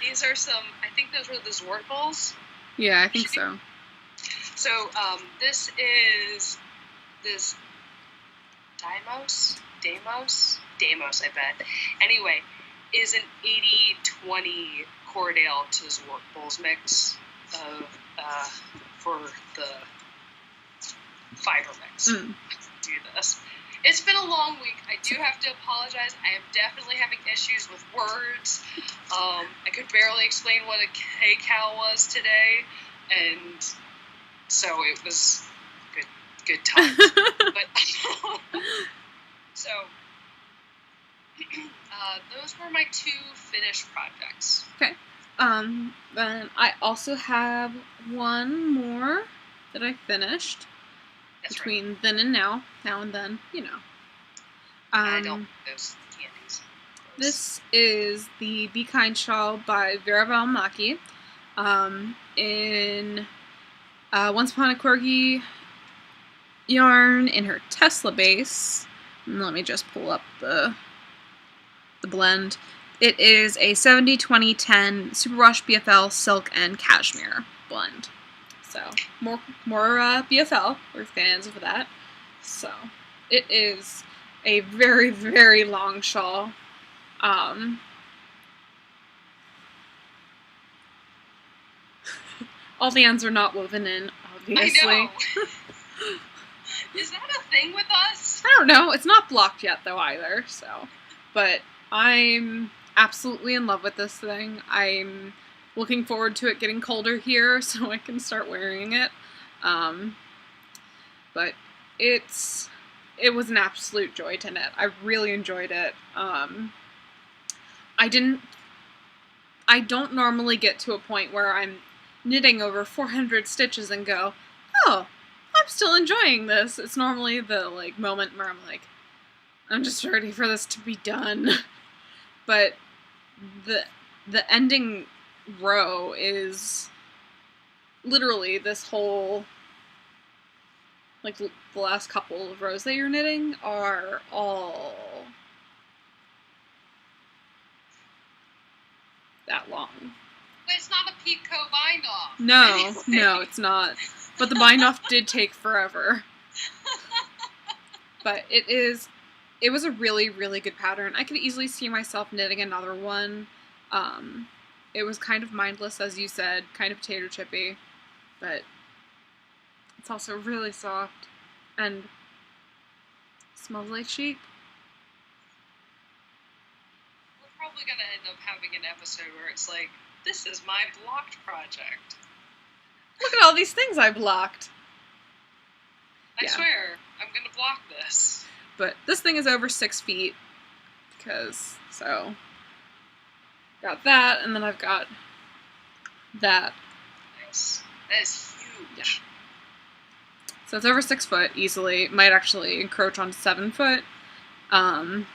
These are I think those were the Zwart balls. Yeah, I think so. So, this is this Deimos, I bet. Anyway, is an 80-20 Cordale to Zwart balls mix for the fiber mix. Do this. It's been a long week. I do have to apologize. I am definitely having issues with words. I could barely explain what a K-cow was today, and so it was good times. But so those were my 2 finished projects. Okay. Then I also have one more that I finished. That's between right. then and now and then, you know. I don't those candies. This is the Be Kind shawl by Vera Valmaki. In Once Upon a Corgi yarn in her Tesla base. And let me just pull up the blend. It is a 70-20-10 Superwash BFL silk and cashmere blend. So more BFL. We're fans of that. So it is a very, very long shawl. All the ends are not woven in, obviously. I know. Is that a thing with us? I don't know. It's not blocked yet, though, either. So, but I'm absolutely in love with this thing. I'm looking forward to it getting colder here so I can start wearing it. But it was an absolute joy to knit. I really enjoyed it. I don't normally get to a point where I'm knitting over 400 stitches and go, oh, I'm still enjoying this. It's normally the moment where I'm like, I'm just ready for this to be done. But the ending row is literally this whole, the last couple of rows that you're knitting are all that long. But it's not a Pico bind-off. No, it's not. But the bind-off did take forever. But it was a really, really good pattern. I could easily see myself knitting another one. It was kind of mindless, as you said, kind of potato chippy, but it's also really soft and smells like sheep. We're probably going to end up having an episode where it's like, this is my blocked project. Look at all these things I blocked. I swear, I'm going to block this. But this thing is over 6 feet, so got that, and then I've got that. Nice. That is huge. Yeah. So it's over 6 foot easily. It might actually encroach on 7 foot. And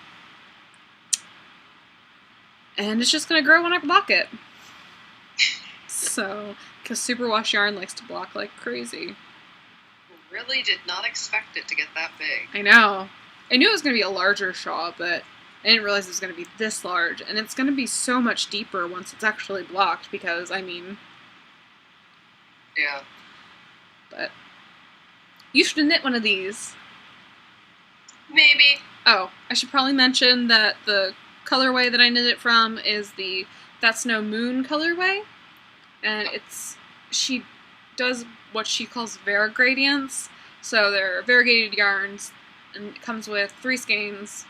it's just going to grow when I block it. So, because Superwash yarn likes to block like crazy. Really did not expect it to get that big. I know. I knew it was going to be a larger shawl, but I didn't realize it was going to be this large. And it's going to be so much deeper once it's actually blocked because, Yeah. But you should knit one of these. Maybe. Oh, I should probably mention that the colorway that I knit it from is the That's No Moon colorway. And she does what she calls varigradients. So they're variegated yarns, and it comes with 3 skeins.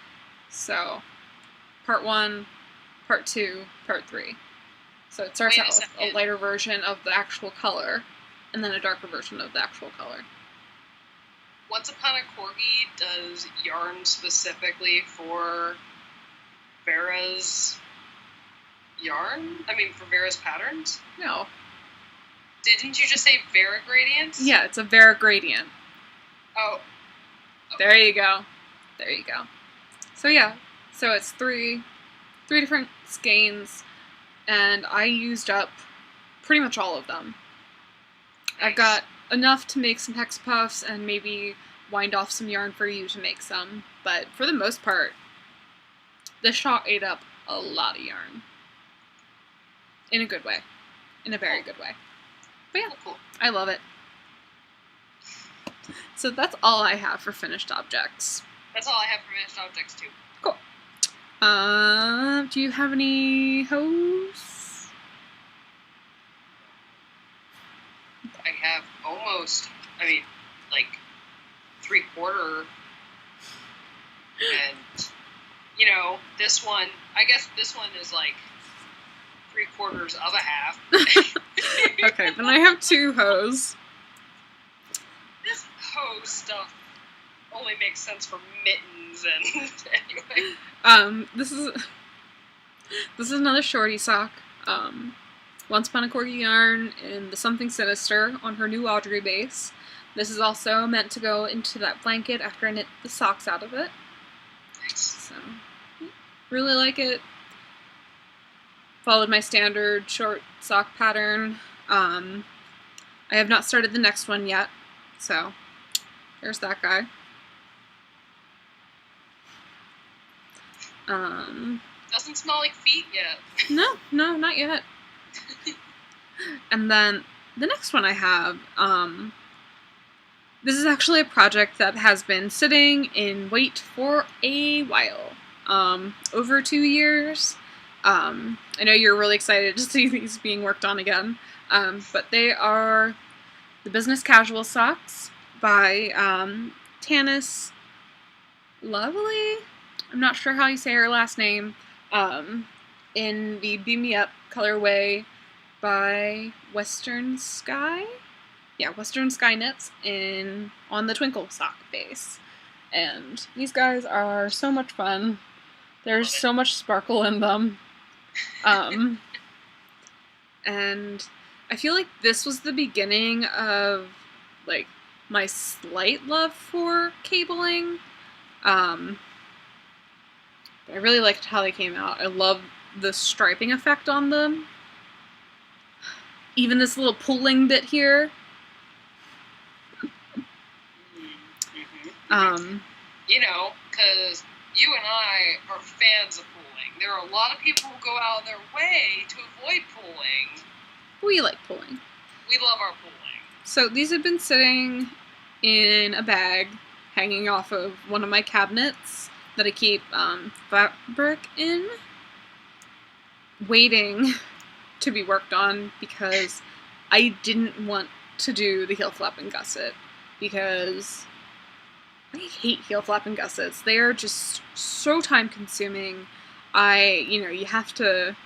So part 1, part 2, part 3. So it starts out with a lighter version of the actual color, and then a darker version of the actual color. Once Upon a Corgi does yarn specifically for Vera's yarn? I mean, for Vera's patterns? No. Didn't you just say varigradients? Yeah, it's a varigradient. Oh. Okay. There you go. There you go. So yeah, so it's 3 different skeins, and I used up pretty much all of them. Nice. I've got enough to make some hex puffs and maybe wind off some yarn for you to make some, but for the most part, this shawl ate up a lot of yarn. In a good way. In a very good way. But yeah, cool. I love it. So that's all I have for finished objects. That's all I have for finished objects, too. Cool. Do you have any hose? I have almost, like 3/4. And, this one, I guess this one is like 3/4 of a half. Okay, then I have 2 hose. This hose stuff only makes sense for mittens and anyway. This is another shorty sock. Once Upon a Corgi yarn in the Something Sinister on her new Audrey base. This is also meant to go into that blanket after I knit the socks out of it. Nice. So, really like it. Followed my standard short sock pattern. I have not started the next one yet, so there's that guy. Doesn't smell like feet yet. No, not yet. And then the next one I have, this is actually a project that has been sitting in wait for a while, over 2 years. I know you're really excited to see these being worked on again, but they are the Business Casual Socks by Tanis Lovely. I'm not sure how you say her last name. In the Beam Me Up colorway by Western Sky. Yeah, Western Sky Knits on the Twinkle sock base. And these guys are so much fun. There's so much sparkle in them. And I feel like this was the beginning of, like, my slight love for cabling. I really liked how they came out. I love the striping effect on them. Even this little pulling bit here. You know, because you and I are fans of pulling. There are a lot of people who go out of their way to avoid pulling. We like pulling. We love our pulling. So these have been sitting in a bag, hanging off of one of my cabinets that I keep fabric in, waiting to be worked on because I didn't want to do the heel flap and gusset because I hate heel flap and gussets. They are just so time consuming. You have to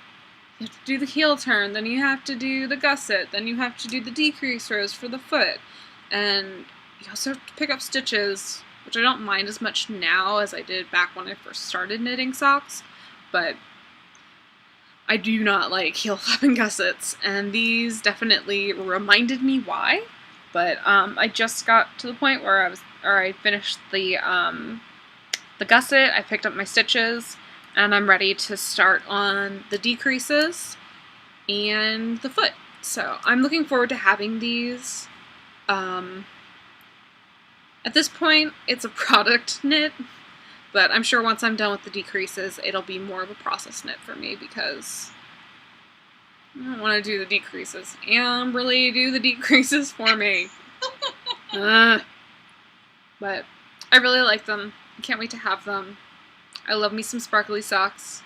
do the heel turn, then you have to do the gusset, then you have to do the decrease rows for the foot, and you also have to pick up stitches, which I don't mind as much now as I did back when I first started knitting socks, but I do not like heel flap and gussets, and these definitely reminded me why. But I just got to the point where I finished the gusset, I picked up my stitches, and I'm ready to start on the decreases and the foot. So I'm looking forward to having these. At this point, it's a product knit, but I'm sure once I'm done with the decreases, it'll be more of a process knit for me because I don't want to do the decreases. Amberly, do the decreases for me. But I really like them. I can't wait to have them. I love me some sparkly socks.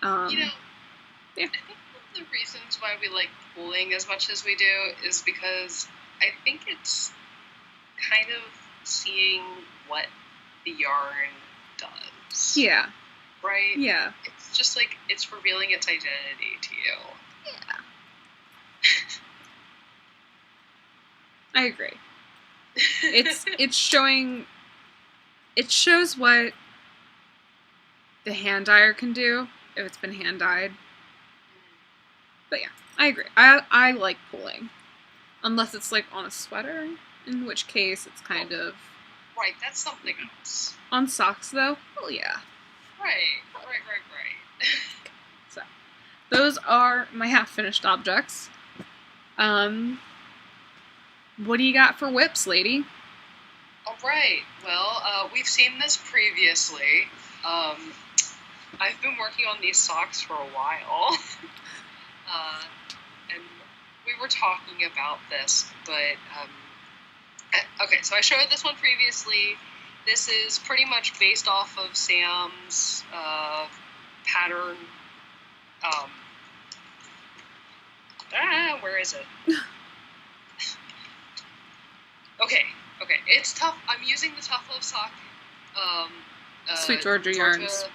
Yeah. Yeah. I think one of the reasons why we like pulling as much as we do is because I think it's kind of seeing what the yarn does. Yeah. Right? Yeah. It's just like, it's revealing its identity to you. Yeah. I agree. It's showing. It shows what the hand dyer can do if it's been hand dyed. But yeah, I agree. I like pulling, unless it's like on a sweater, in which case it's kind of Right. That's something else. on socks though. Oh yeah. Right. So those are my half-finished objects. What do you got for whips, lady? All right. Well, we've seen this previously. I've been working on these socks for a while, and we were talking about this. But okay, so I showed this one previously. This is pretty much based off of Sam's pattern. Where is it? Okay, it's tough. I'm using the Tough Love sock. Sweet Georgia yarns.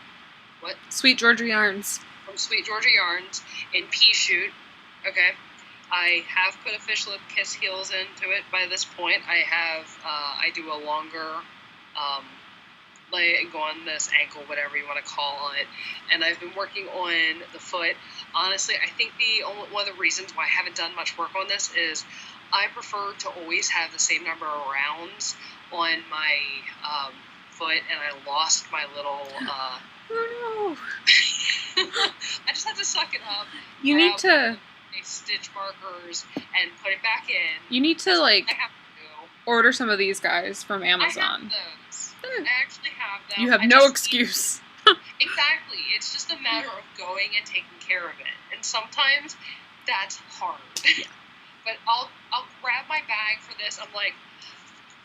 What? Sweet Georgia Yarns. From Sweet Georgia Yarns in pea shoot. Okay. I have put a fish lip kiss heels into it by this point. I do a longer leg on this ankle, whatever you want to call it, and I've been working on the foot. Honestly, I think one of the reasons why I haven't done much work on this is I prefer to always have the same number of rounds on my foot, and I lost my little Oh no. I just have to suck it up. You need to stitch markers and put it back in. You need to like I have to order some of these guys from Amazon. I have those. I actually have them. You have no excuse. Exactly. It's just a matter of going and taking care of it. And sometimes that's hard. Yeah. But I'll grab my bag for this. I'm like,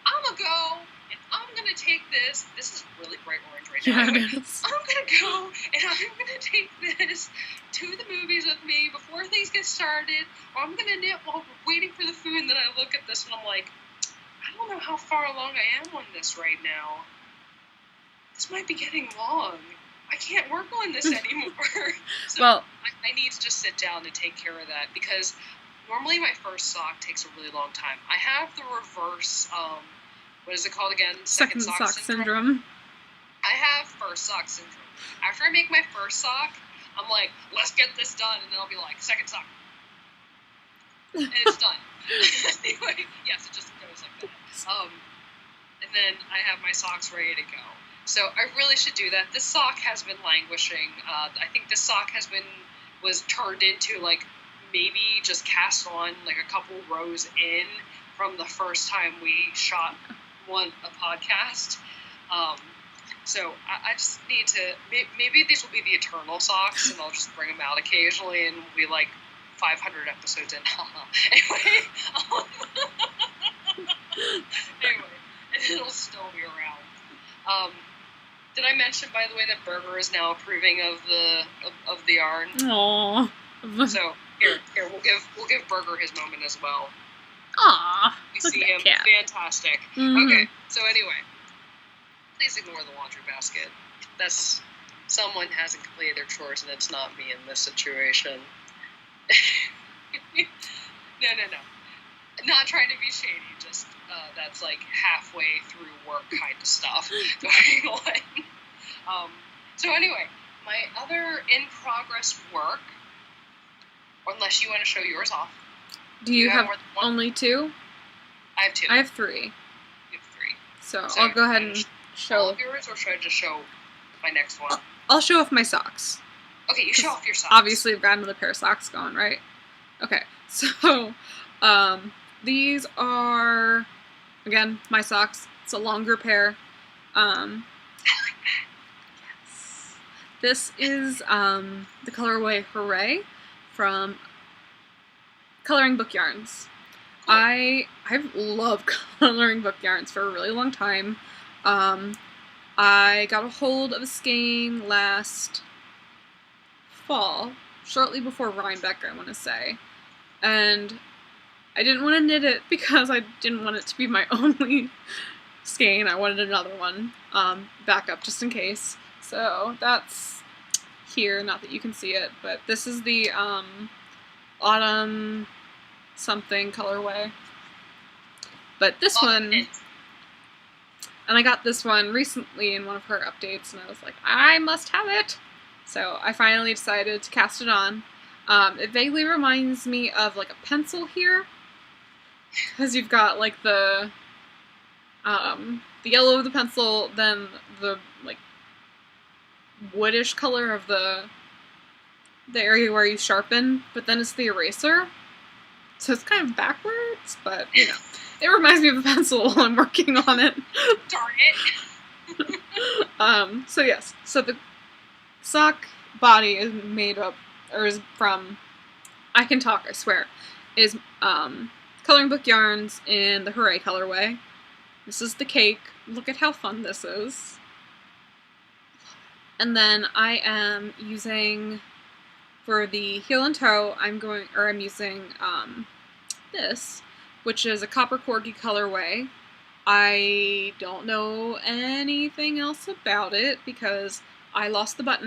I'm gonna go and I'm gonna take this. This is really bright orange right now. Yeah, it is. I'm gonna go and I'm gonna take this to the movies with me before things get started. Or I'm gonna knit while we're waiting for the food. And then I look at this and I'm like, I don't know how far along I am on this right now. This might be getting long. I can't work on this anymore. So well, I need to just sit down and take care of that because normally my first sock takes a really long time. I have the reverse, what is it called again? Second sock syndrome. I have first sock syndrome. After I make my first sock, I'm like, let's get this done. And then I'll be like, second sock. And it's done. Anyway, yes, it just goes like that. And then I have my socks ready to go. So I really should do that. This sock has been languishing. I think this sock was turned into like maybe just cast on like a couple rows in from the first time we shot a podcast. So I just need to, maybe these will be the eternal socks and I'll just bring them out occasionally and we'll be like 500 episodes in. Anyway, it'll still be around. Did I mention, by the way, that Burger is now approving of the yarn? Aww. So here, we'll give Burger his moment as well. Aww. We see him. Cat. Fantastic. Mm-hmm. Okay. So anyway, please ignore the laundry basket. That's someone hasn't completed their chores, and it's not me in this situation. No. Not trying to be shady. Just that's like halfway through work kind of stuff going on. So anyway, my other in progress work, unless you want to show yours off. Do you have more than one? only two? I have two. I have three. You have three. So I'll go ahead and show all of yours, or should I just show my next one? I'll show off my socks. Okay, you show off your socks. Obviously, I've got another pair of socks going, right? Okay, so these are, again, my socks. It's a longer pair. Yes. This is the colorway Hooray from Coloring Book Yarns. Cool. I've loved coloring book yarns for a really long time. I got a hold of a skein last fall, shortly before Rhinebeck, I want to say, and I didn't want to knit it because I didn't want it to be my only skein. I wanted another one backup just in case. So that's here, not that you can see it, but this is the autumn something colorway. But this one, and I got this one recently in one of her updates, and I was like, I must have it! So I finally decided to cast it on. It vaguely reminds me of like a pencil here, because you've got like the yellow of the pencil, then the like woodish color of the area where you sharpen, but then it's the eraser. So it's kind of backwards, but you know, it reminds me of a pencil while I'm working on it. Darn it! So yes, so the sock body is made up, or is from, I can talk, I swear, is Coloring Book Yarns in the Hooray colorway. This is the cake. Look at how fun this is. And then I am using, for the heel and toe, I'm using this, which is a copper corgi colorway. I don't know anything else about it because I lost the ball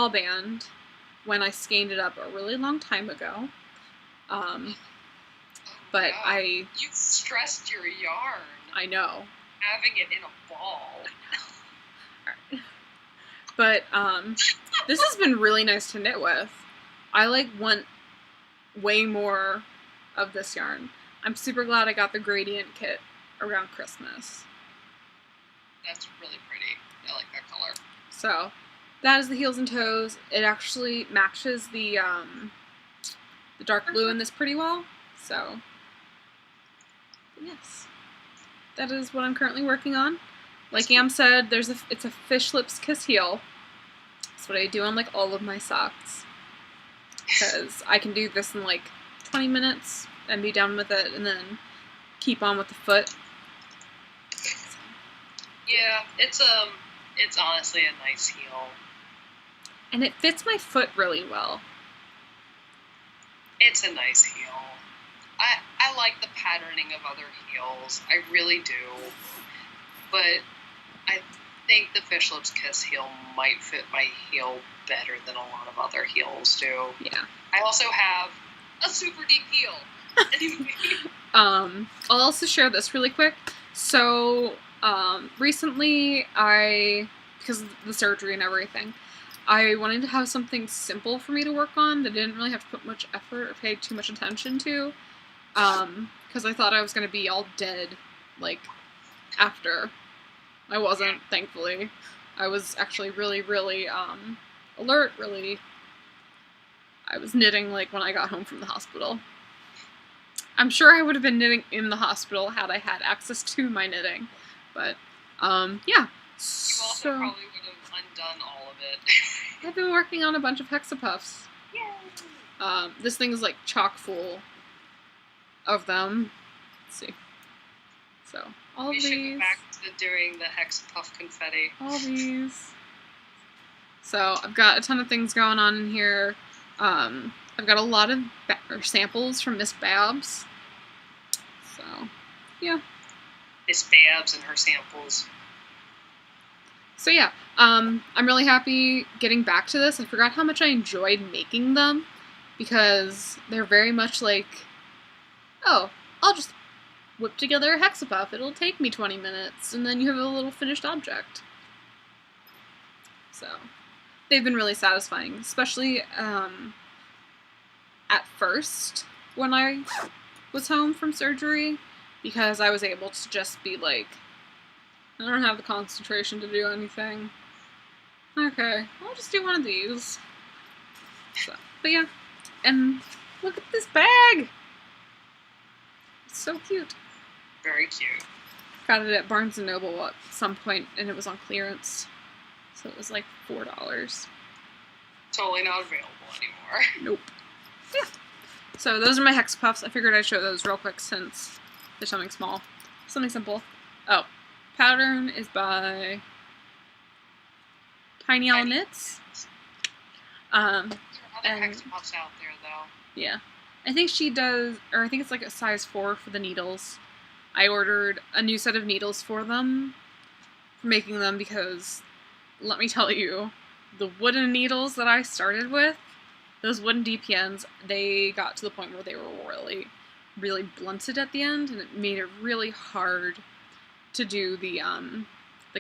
band, when I skeined it up a really long time ago. But God. You've stressed your yarn. I know. Having it in a ball. Alright. But, this has been really nice to knit with. I, want way more of this yarn. I'm super glad I got the gradient kit around Christmas. That's really pretty. I like that color. So, that is the heels and toes. It actually matches the dark blue in this pretty well. So, yes. That is what I'm currently working on. Like Am said, it's a fish lips kiss heel. That's what I do on all of my socks. Because I can do this in 20 minutes and be done with it and then keep on with the foot. Yeah, it's honestly a nice heel. And it fits my foot really well. It's a nice heel. I like the patterning of other heels. I really do. But I think the Fish Lips Kiss heel might fit my heel better than a lot of other heels do. Yeah. I also have a super deep heel. Anyway. I'll also share this really quick. So, recently because of the surgery and everything, I wanted to have something simple for me to work on that I didn't really have to put much effort or pay too much attention to. Because I thought I was going to be all dead, after. I wasn't, thankfully. I was actually really, really, alert, I was knitting, when I got home from the hospital. I'm sure I would have been knitting in the hospital had I had access to my knitting. But, yeah. You also probably would have undone all of it. I've been working on a bunch of hexapuffs. Yay! This thing is, chock full of them. Let's see. So, all we of these. We should go back to doing the hexapuff confetti. All these. So, I've got a ton of things going on in here. I've got a lot of samples from Miss Babs. So, yeah. Miss Babs and her samples. So yeah, I'm really happy getting back to this. I forgot how much I enjoyed making them, because they're very much oh, I'll just whip together a hexapuff. It'll take me 20 minutes, and then you have a little finished object. So, they've been really satisfying, especially at first when I was home from surgery, because I was able to just be I don't have the concentration to do anything. Okay, I'll just do one of these. So, but yeah, and look at this bag! It's so cute. Very cute. Got it at Barnes & Noble at some point, and it was on clearance. So it was $4. Totally not available anymore. Nope. Yeah. So those are my hexapuffs. I figured I'd show those real quick since there's something small. Something simple. Oh. Pattern is by Tiny Owl Knits. There are other hexapuffs out there, though. Yeah. I think she does, or I think it's a size 4 for the needles. I ordered a new set of needles for them, for making them, because, let me tell you, the wooden needles that I started with, those wooden DPNs, they got to the point where they were really, really blunted at the end, and it made it really hard to do the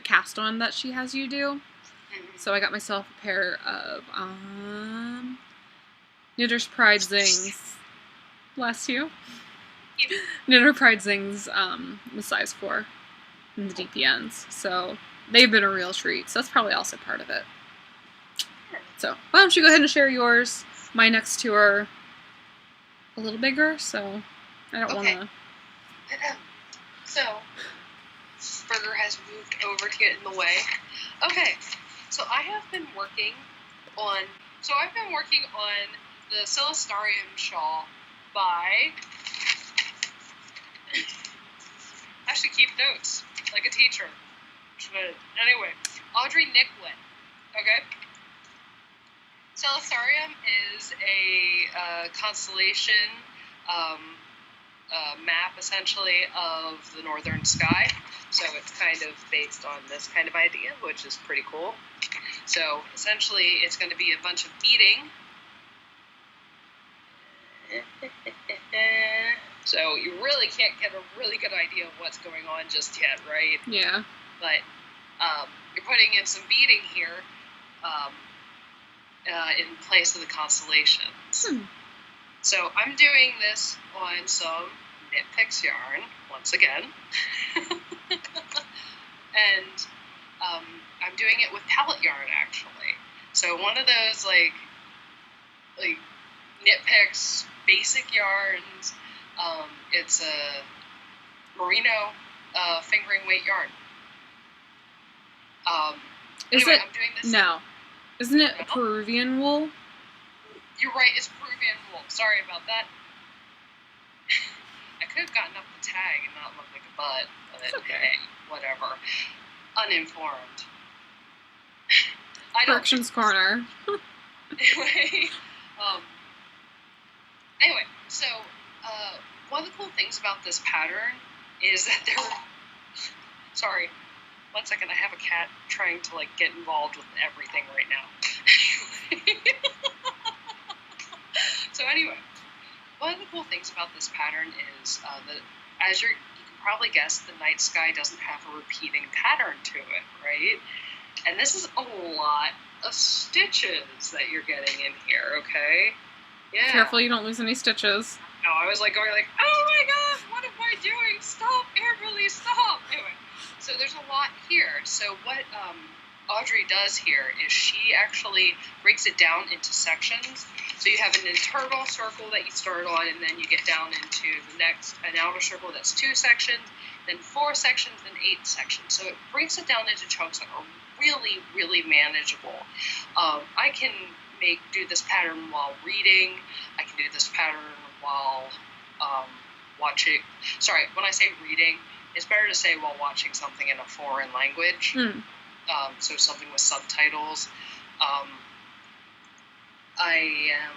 cast on that she has you do. So I got myself a pair of Knitter's Pride Zings. Bless you. Knitter Pride Zings, the size 4 in the DPNs. So they've been a real treat. So that's probably also part of it. So why don't you go ahead and share yours? My next two are a little bigger, so I don't want to. So Burger has moved over to get in the way. Okay, so I've been working on the Celestarium shawl by. I should keep notes like a teacher. But anyway, Audrey Nicollet. Okay. Celestarium is a constellation map, essentially, of the northern sky. So it's kind of based on this kind of idea, which is pretty cool. So essentially, it's going to be a bunch of beading. So you really can't get a really good idea of what's going on just yet, right? Yeah. But you're putting in some beading here in place of the constellations. So I'm doing this on some Knit Picks yarn, once again. And I'm doing it with pellet yarn, actually. So one of those, like Knit Picks basic yarns. It's a merino fingering weight yarn. I'm doing this. No. Isn't it No? Peruvian wool? You're right, it's Peruvian wool. Sorry about that. I could have gotten up the tag and not look like a butt, but hey, whatever. Uninformed. Corrections corner. Anyway, so one of the cool things about this pattern is that sorry, 1 second, I have a cat trying to get involved with everything right now. So anyway, one of the cool things about this pattern is that, as you can probably guess, the night sky doesn't have a repeating pattern to it, right? And this is a lot of stitches that you're getting in here, okay? Yeah. Careful you don't lose any stitches. No, I was going oh my god, what am I doing? Stop, Amberly, stop! Anyway, so there's a lot here. So what Audrey does here is she actually breaks it down into sections. So you have an internal circle that you start on, and then you get down into an outer circle that's 2 sections, then 4 sections, then 8 sections. So it breaks it down into chunks that are really, really manageable. I can do this pattern while reading. I can do this pattern while watching. Sorry, when I say reading, it's better to say while watching something in a foreign language. So something with subtitles. I am.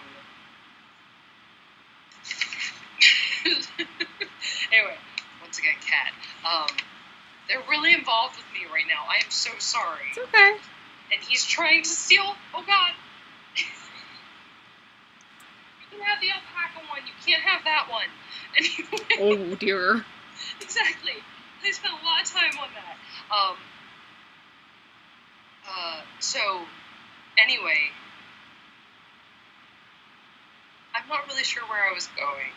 Anyway, once again, cat. They're really involved with me right now. I am so sorry. It's okay. And he's trying to steal. Oh God. You can have the alpaca one. You can't have that one. Oh dear. Exactly. They spent a lot of time on that. So, anyway, I'm not really sure where I was going.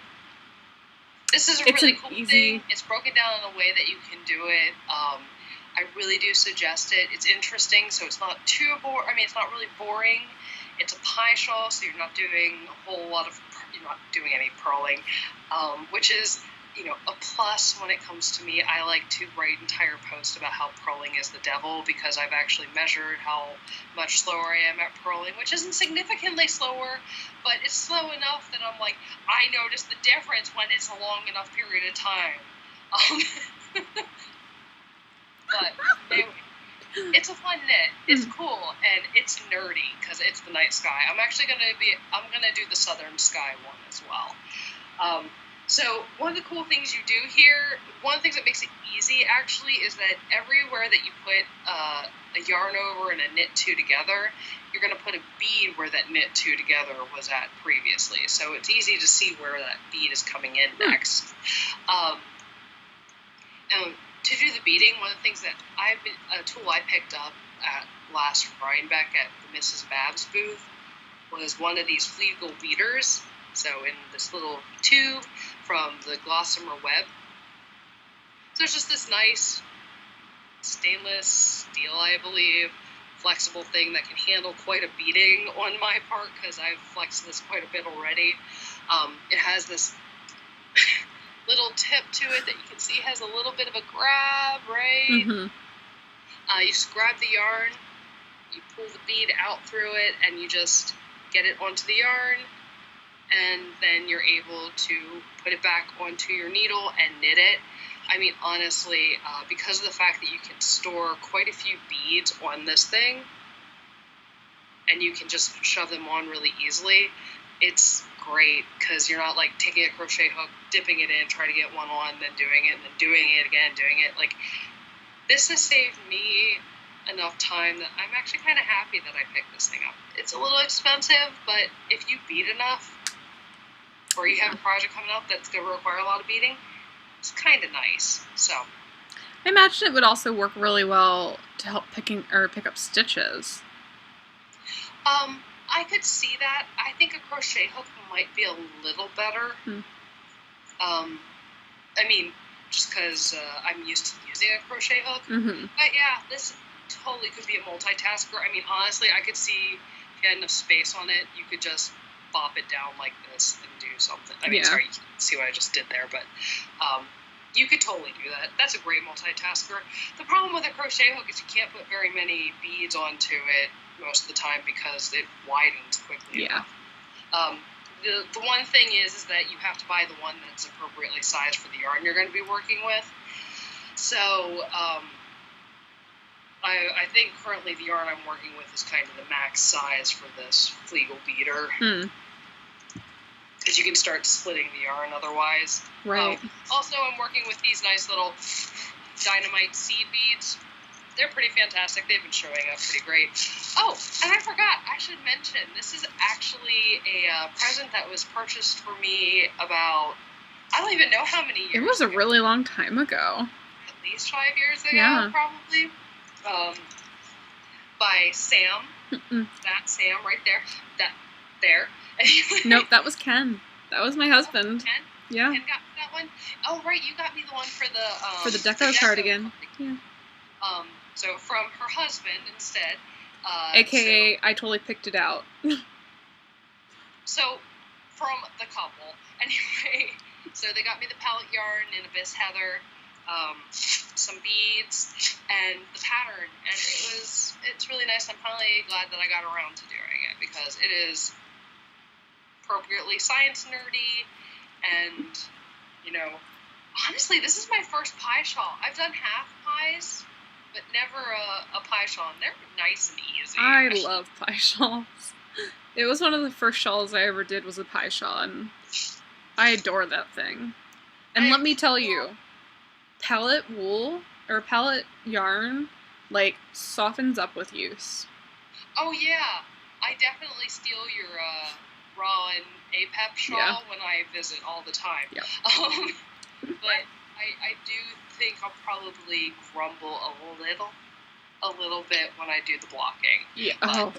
This is a really cool thing. It's broken down in a way that you can do it. I really do suggest it. It's interesting, so it's not too boring. I mean, it's not really boring. It's a pie shawl, so you're not doing you're not doing any purling, which is, a plus when it comes to me. I like to write entire posts about how purling is the devil, because I've actually measured how much slower I am at purling, which isn't significantly slower, but it's slow enough that I'm like, I notice the difference when it's a long enough period of time. But anyway, it's a fun knit. It's cool, and it's nerdy because it's the night sky. I'm gonna do the southern sky one as well. So one of the cool things you do here, one of the things that makes it easy actually, is that everywhere that you put a yarn over and a knit 2 together, you're going to put a bead where that knit 2 together was at previously. So it's easy to see where that bead is coming in next. And to do the beading, one of the things that a tool I picked up at last Rhinebeck at the Mrs. Babs booth was one of these Flegel beaters. So in this little tube from the Gossamer Web. So there's just this nice stainless steel, I believe, flexible thing that can handle quite a beating on my part, because I've flexed this quite a bit already. It has this little tip to it that you can see has a little bit of a grab, right? Mm-hmm. You just grab the yarn, you pull the bead out through it, and you just get it onto the yarn, and then you're able to put it back onto your needle and knit it. I mean, honestly, because of the fact that you can store quite a few beads on this thing, and you can just shove them on really easily, it's great because you're not like taking a crochet hook, dipping it in, trying to get one on, then doing it, and then doing it again, doing it. Like, this has saved me enough time that I'm actually kind of happy that I picked this thing up. It's a little expensive, but if you bead enough, or you have a project coming up that's going to require a lot of beading, it's kind of nice. So I imagine it would also work really well to help pick up stitches. I could see that. I think a crochet hook might be a little better. I mean, just because I'm used to using a crochet hook. But yeah, this totally could be a multitasker. I mean, honestly, I could see if you had enough space on it, you could just bop it down like this and do something. I mean, sorry, you can't see what I just did there, but you could totally do that. That's a great multitasker. The problem with a crochet hook is you can't put very many beads onto it most of the time because it widens quickly enough. The one thing is that you have to buy the one that's appropriately sized for the yarn you're going to be working with. So I think currently the yarn I'm working with is kind of the max size for this Flegel beater. Because you can start splitting the yarn otherwise. Right. Also, I'm working with these nice little dynamite seed beads. They're pretty fantastic. They've been showing up pretty great. Oh, and I forgot. I should mention, this is actually a present that was purchased for me about, I don't even know how many years ago. It was a ago. really long time ago. At least 5 years ago, probably. By Sam. That Sam right there. That there. Anyway. Nope, that was Ken. That was my husband. Ken? Yeah. Ken got that one? Oh, right, you got me the one for the deco cardigan. Yeah. So from her husband instead. AKA, I totally picked it out. So, from the couple. Anyway, so they got me the palette yarn in Abyss Heather, some beads, and the pattern. And it's really nice. I'm finally glad that I got around to doing it because it is appropriately science nerdy. And, you know, honestly, this is my first pie shawl. I've done half pies, but never a pie shawl. And they're nice and easy. I love pie shawls. It was one of the first shawls I ever did was a pie shawl, and I adore that thing. And let me tell you, palette wool, or palette yarn, like, softens up with use. Oh, yeah. I definitely steal your raw and APEP shawl when I visit all the time. Yep. But I do think I'll probably grumble a little bit when I do the blocking. Yeah. Oh.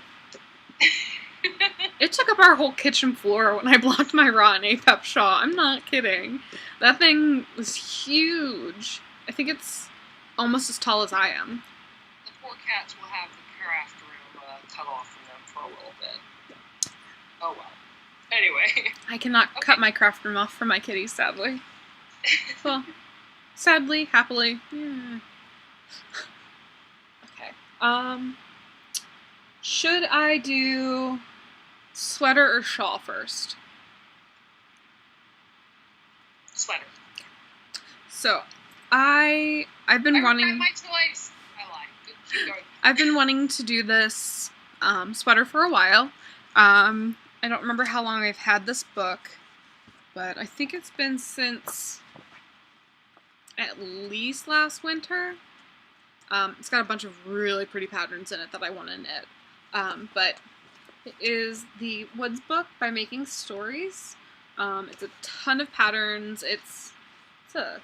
It took up our whole kitchen floor when I blocked my raw and APEP shawl. I'm not kidding. That thing was huge. I think it's almost as tall as I am. The poor cats will have the craft room cut off from them for a little bit. Oh well. Anyway. I cannot cut my craft room off for my kitties, sadly. Well, sadly, happily. Yeah. Okay. Should I do sweater or shawl first? Sweater. So, I've been wanting. My choice. I lied. Keep going. I've been wanting to do this sweater for a while. I don't remember how long I've had this book, but I think it's been since at least last winter. It's got a bunch of really pretty patterns in it that I want to knit. But it is the Woods book by Making Stories. It's a ton of patterns. It's a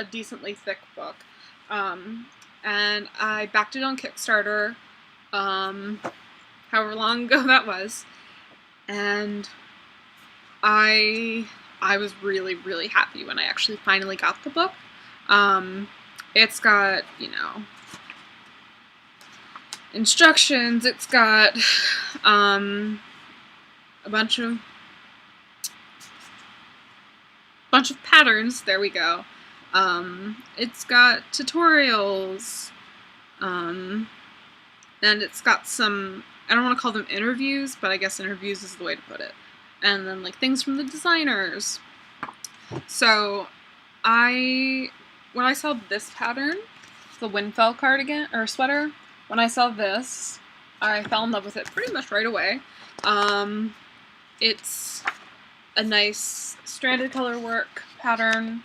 decently thick book. And I backed it on Kickstarter, however long ago that was. And I was really, really happy when I actually finally got the book. It's got, you know, instructions, it's got a bunch of patterns, there we go. It's got tutorials, and it's got some, I don't want to call them interviews, but I guess interviews is the way to put it. And then like things from the designers. So when I saw this pattern, the Winfell cardigan, or sweater, when I saw this, I fell in love with it pretty much right away. It's a nice stranded color work pattern.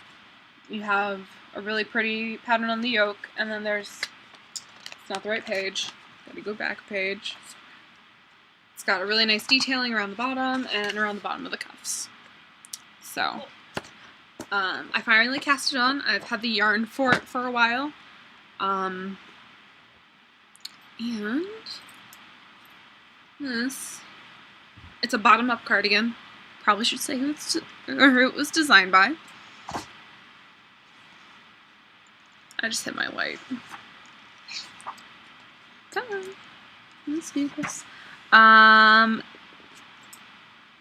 You have a really pretty pattern on the yoke, and then there's, it's not the right page, gotta go back a page. It's got a really nice detailing around the bottom and around the bottom of the cuffs. So, I finally cast it on. I've had the yarn for it for a while. And this, it's a bottom-up cardigan. Probably should say who it was designed by. I just hit my light. Come on, let's do this.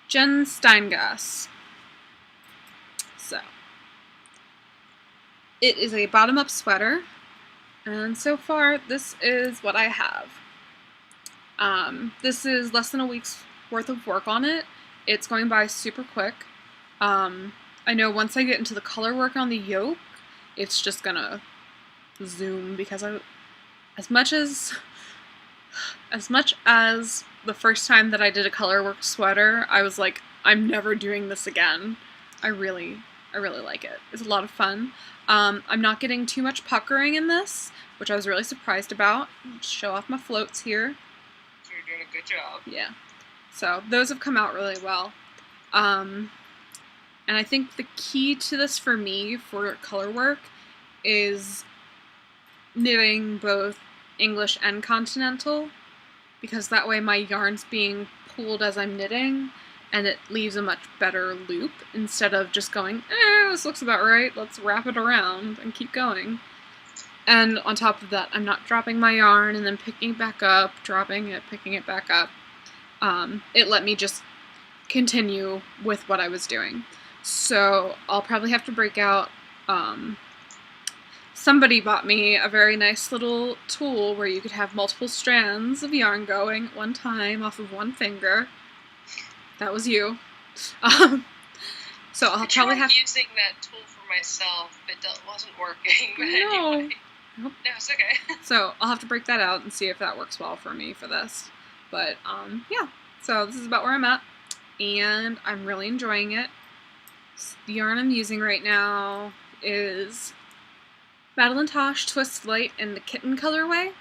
Jen Steingass. So, it is a bottom-up sweater, and so far this is what I have. This is less than a week's worth of work on it. It's going by super quick. I know once I get into the color work on the yoke, it's just gonna zoom, because as much as the first time that I did a color work sweater, I was like, I'm never doing this again. I really like it. It's a lot of fun. I'm not getting too much puckering in this, which I was really surprised about. Just show off my floats here. You're doing a good job. Yeah. So those have come out really well. And I think the key to this for me for color work is knitting both English and continental, because that way my yarn's being pulled as I'm knitting, and it leaves a much better loop instead of just going, this looks about right, let's wrap it around and keep going. And on top of that, I'm not dropping my yarn and then picking it back up, dropping it, picking it back up. It let me just continue with what I was doing. So I'll probably have to break out, somebody bought me a very nice little tool where you could have multiple strands of yarn going at one time off of one finger. That was you. So I'll probably have using that tool for myself. It wasn't working. But no. Anyway. Nope. No, it's okay. So I'll have to break that out and see if that works well for me for this. But yeah. So this is about where I'm at, and I'm really enjoying it. The yarn I'm using right now is Madeline Tosh Twist Light in the kitten colorway.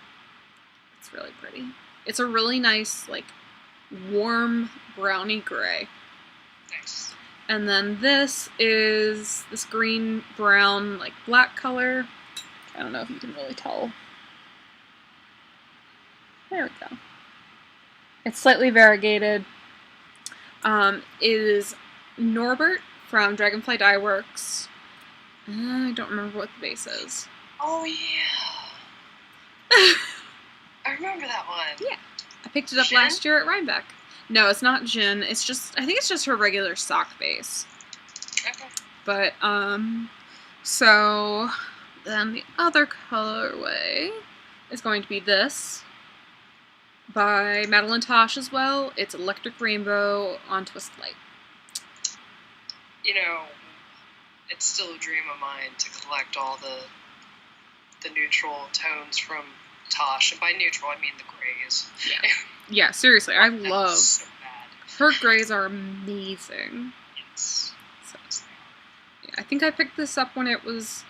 It's really pretty. It's a really nice, like, warm browny gray. Nice. And then this is this green, brown, like black color. I don't know if you can really tell. There we go. It's slightly variegated. Is Norbert from Dragonfly Dye Works. I don't remember what the base is. Oh, yeah. I remember that one. Yeah. I picked it up Gin? last year at Rhinebeck. No, it's not gin. It's just, I think it's just her regular sock base. Okay. But, so then the other colorway is going to be this by Madeline Tosh as well. It's Electric Rainbow on Twist Light. You know, it's still a dream of mine to collect all the neutral tones from Tosh. And by neutral, I mean the grays. Yeah. Yeah, seriously, I love so bad. her grays are amazing. Yes. So, yeah, I think I picked this up when it was,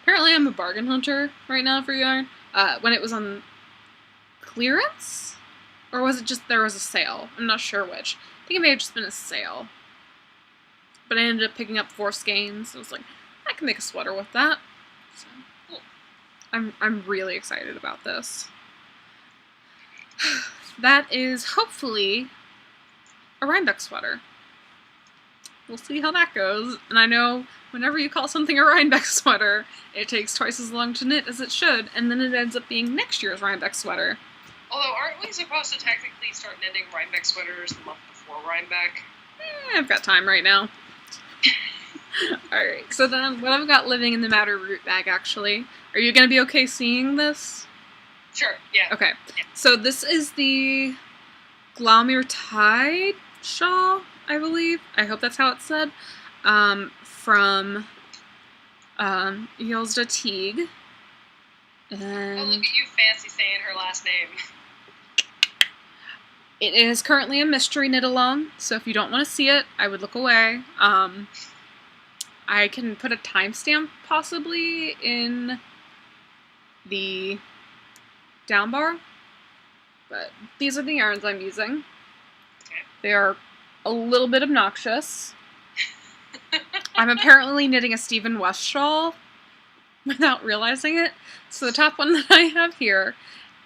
apparently I'm a bargain hunter right now for yarn, when it was on clearance? Or was it just there was a sale? I'm not sure which. I think it may have just been a sale. But I ended up picking up 4 skeins. I was like, I can make a sweater with that. So, cool. I'm really excited about this. That is hopefully a Rhinebeck sweater. We'll see how that goes. And I know whenever you call something a Rhinebeck sweater, it takes twice as long to knit as it should, and then it ends up being next year's Rhinebeck sweater. Although, aren't we supposed to technically start knitting Rhinebeck sweaters the month before Rhinebeck? I've got time right now. Alright, so then what I've got living in the Matter Root bag, actually. Are you going to be okay seeing this? Sure, yeah. Okay, Yeah. so this is the Glamour Tide shawl, I believe. I hope that's how it's said. From Yolsda Teague. Oh, look And at you fancy saying her last name. It is currently a mystery knit along, so if you don't want to see it, I would look away. I can put a timestamp possibly in the down bar, but these are the yarns I'm using. They are a little bit obnoxious. I'm apparently knitting a Stephen West shawl without realizing it. So the top one that I have here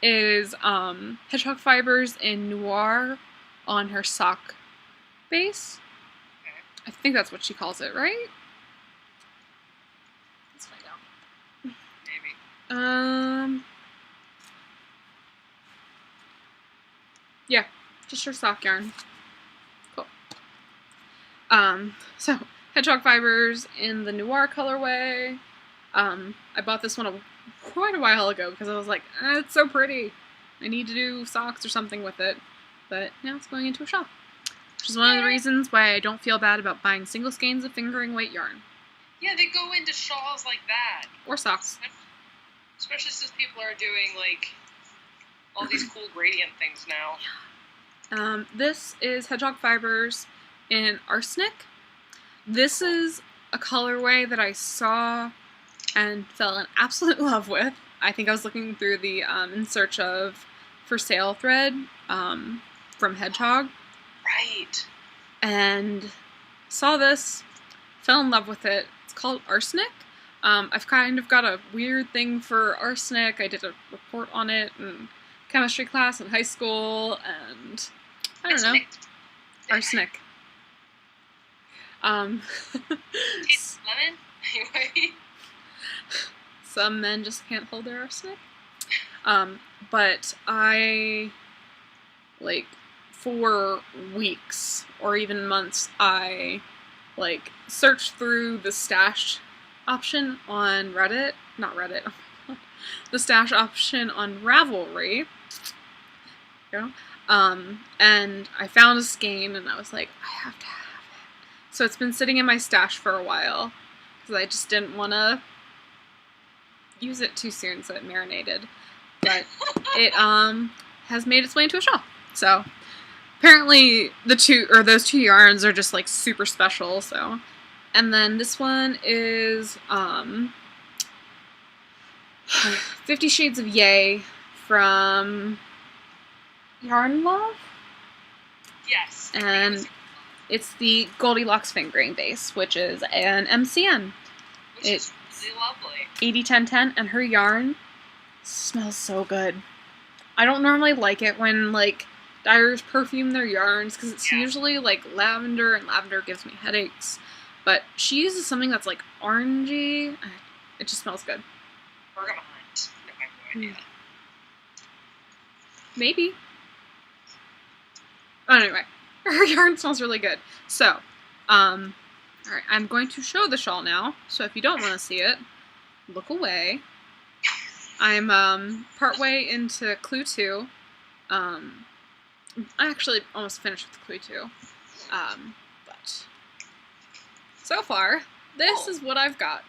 is hedgehog fibers in noir on her sock base. I think that's what she calls it, right? Let's find out. Maybe. Yeah, just her sock yarn. Cool. So hedgehog fibers in the noir colorway. I bought this one quite a while ago because I was like, it's so pretty. I need to do socks or something with it. But now it's going into a shawl. Which is one of the reasons why I don't feel bad about buying single skeins of fingering weight yarn. Yeah, they go into shawls like that. Or socks. Especially since people are doing, like, all these cool gradient things now. This is hedgehog fibers in arsenic. This is a colorway that I saw and fell in absolute love with. I think I was looking through the in search of for sale thread from Hedgehog. Right. And saw this, fell in love with it. It's called arsenic. I've kind of got a weird thing for arsenic. I did a report on it in chemistry class in high school, and I don't know. Arsenic. Tastes lemon? Anyway. Some men just can't hold their arsenic. But I, like, for weeks or even months, I, like, searched through the stash option on Reddit. Not Reddit, oh my god. The stash option on Ravelry. You know? And I found a skein, and I was like, I have to have it. So it's been sitting in my stash for a while, because I just didn't want to use it too soon, so it marinated. But it has made its way into a shawl. So apparently those two yarns are just like super special. So, and then this one is 50 Shades of Yay from Yarn Love. Yes. And it's the Goldilocks fingering base, which is an MCN. It's really lovely. 80-10-10, and her yarn smells so good. I don't normally like it when, like, dyers perfume their yarns, because it's usually, like, lavender, and lavender gives me headaches. But she uses something that's, like, orangey. It just smells good. Bergamot. I have no idea. Maybe. Oh, anyway, her yarn smells really good. So, alright, I'm going to show the shawl now, so if you don't want to see it, look away. I'm partway into Clue 2. I actually almost finished with Clue 2. But so far, this is what I've got.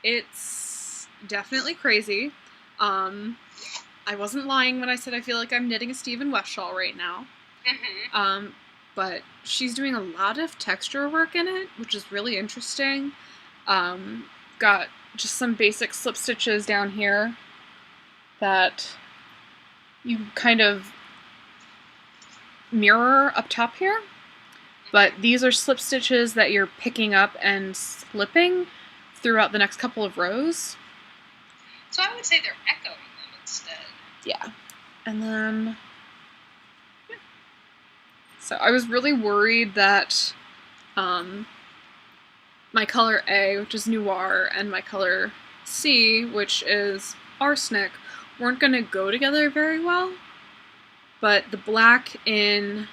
It's definitely crazy. I wasn't lying when I said I feel like I'm knitting a Stephen West shawl right now. Mm-hmm. But she's doing a lot of texture work in it, which is really interesting. Got just some basic slip stitches down here that you kind of mirror up top here. But these are slip stitches that you're picking up and slipping throughout the next couple of rows. So I would say they're echoing them instead. Yeah. And then... yeah. So I was really worried that my color A, which is noir, and my color C, which is arsenic, weren't going to go together very well. But the black in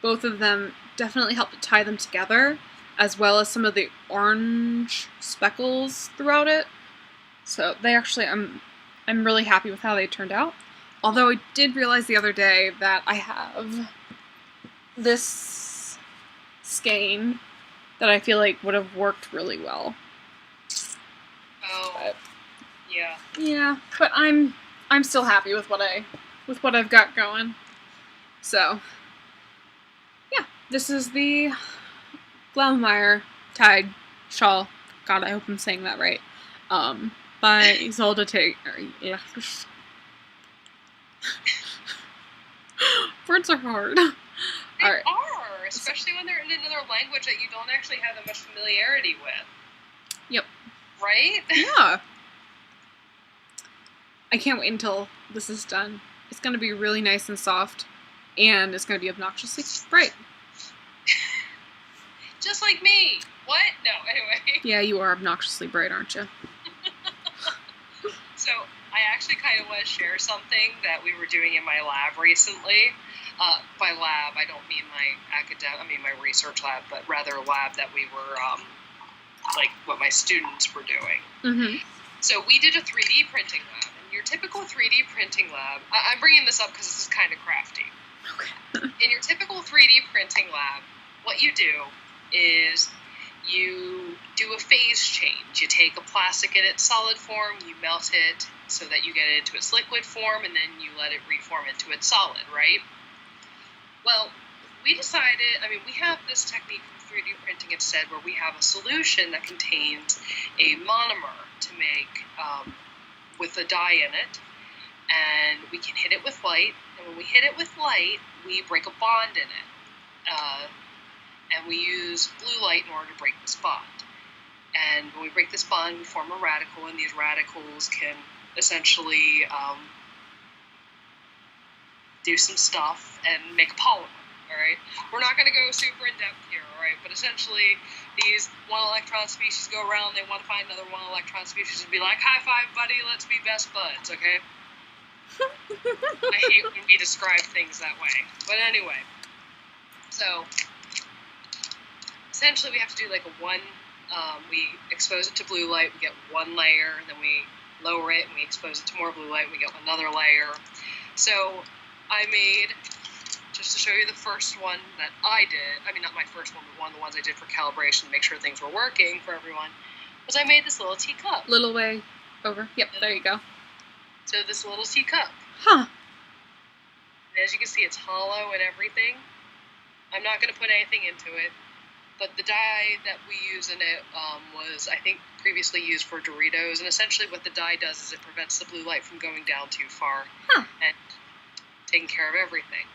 both of them definitely helped to tie them together, as well as some of the orange speckles throughout it. So they actually, I'm really happy with how they turned out. Although I did realize the other day that I have this skein that I feel like would have worked really well. Oh, but, yeah. yeah, but I'm still happy with what I with what I've got going. So, yeah, this is the Glaumeyer Tide Shawl. God, I hope I'm saying that right. By Isolde Tig. Yeah. Words are hard. They are, especially when they're in another language that you don't actually have that much familiarity with. Yep. Right? Yeah. I can't wait until this is done. It's going to be really nice and soft, and it's going to be obnoxiously bright. Just like me. What? No, anyway. Yeah, you are obnoxiously bright, aren't you? So, I actually kind of want to share something that we were doing in my lab recently. By lab, I don't mean my research lab, but rather a lab that we were, like what my students were doing. Mm-hmm. So we did a 3D printing lab. And your typical 3D printing lab, I'm bringing this up because this is kind of crafty. Okay. In your typical 3D printing lab, what you do is you do a phase change. You take a plastic in its solid form, you melt it so that you get it into its liquid form, and then you let it reform into its solid, right? Well, we decided, we have this technique from 3D printing instead where we have a solution that contains a monomer to make with a dye in it, and we can hit it with light, and when we hit it with light, we break a bond in it. And we use blue light in order to break this bond. And when we break this bond, we form a radical, and these radicals can essentially do some stuff and make a polymer, all right? We're not going to go super in-depth here, all right? But essentially, these one-electron species go around, they want to find another one-electron species and be like, high five, buddy, let's be best buds, okay? I hate when we describe things that way. But anyway, so essentially we have to do like we expose it to blue light, we get one layer, and then we lower it and we expose it to more blue light and we get another layer. So I made, just to show you the first one that I did, not my first one, but one of the ones I did for calibration to make sure things were working for everyone, was I made this little teacup. Little way over. Yep, there you go. So this little teacup. Huh. And as you can see, it's hollow and everything. I'm not going to put anything into it. But the dye that we use in it was, I think, previously used for Doritos. And essentially what the dye does is it prevents the blue light from going down too far and taking care of everything.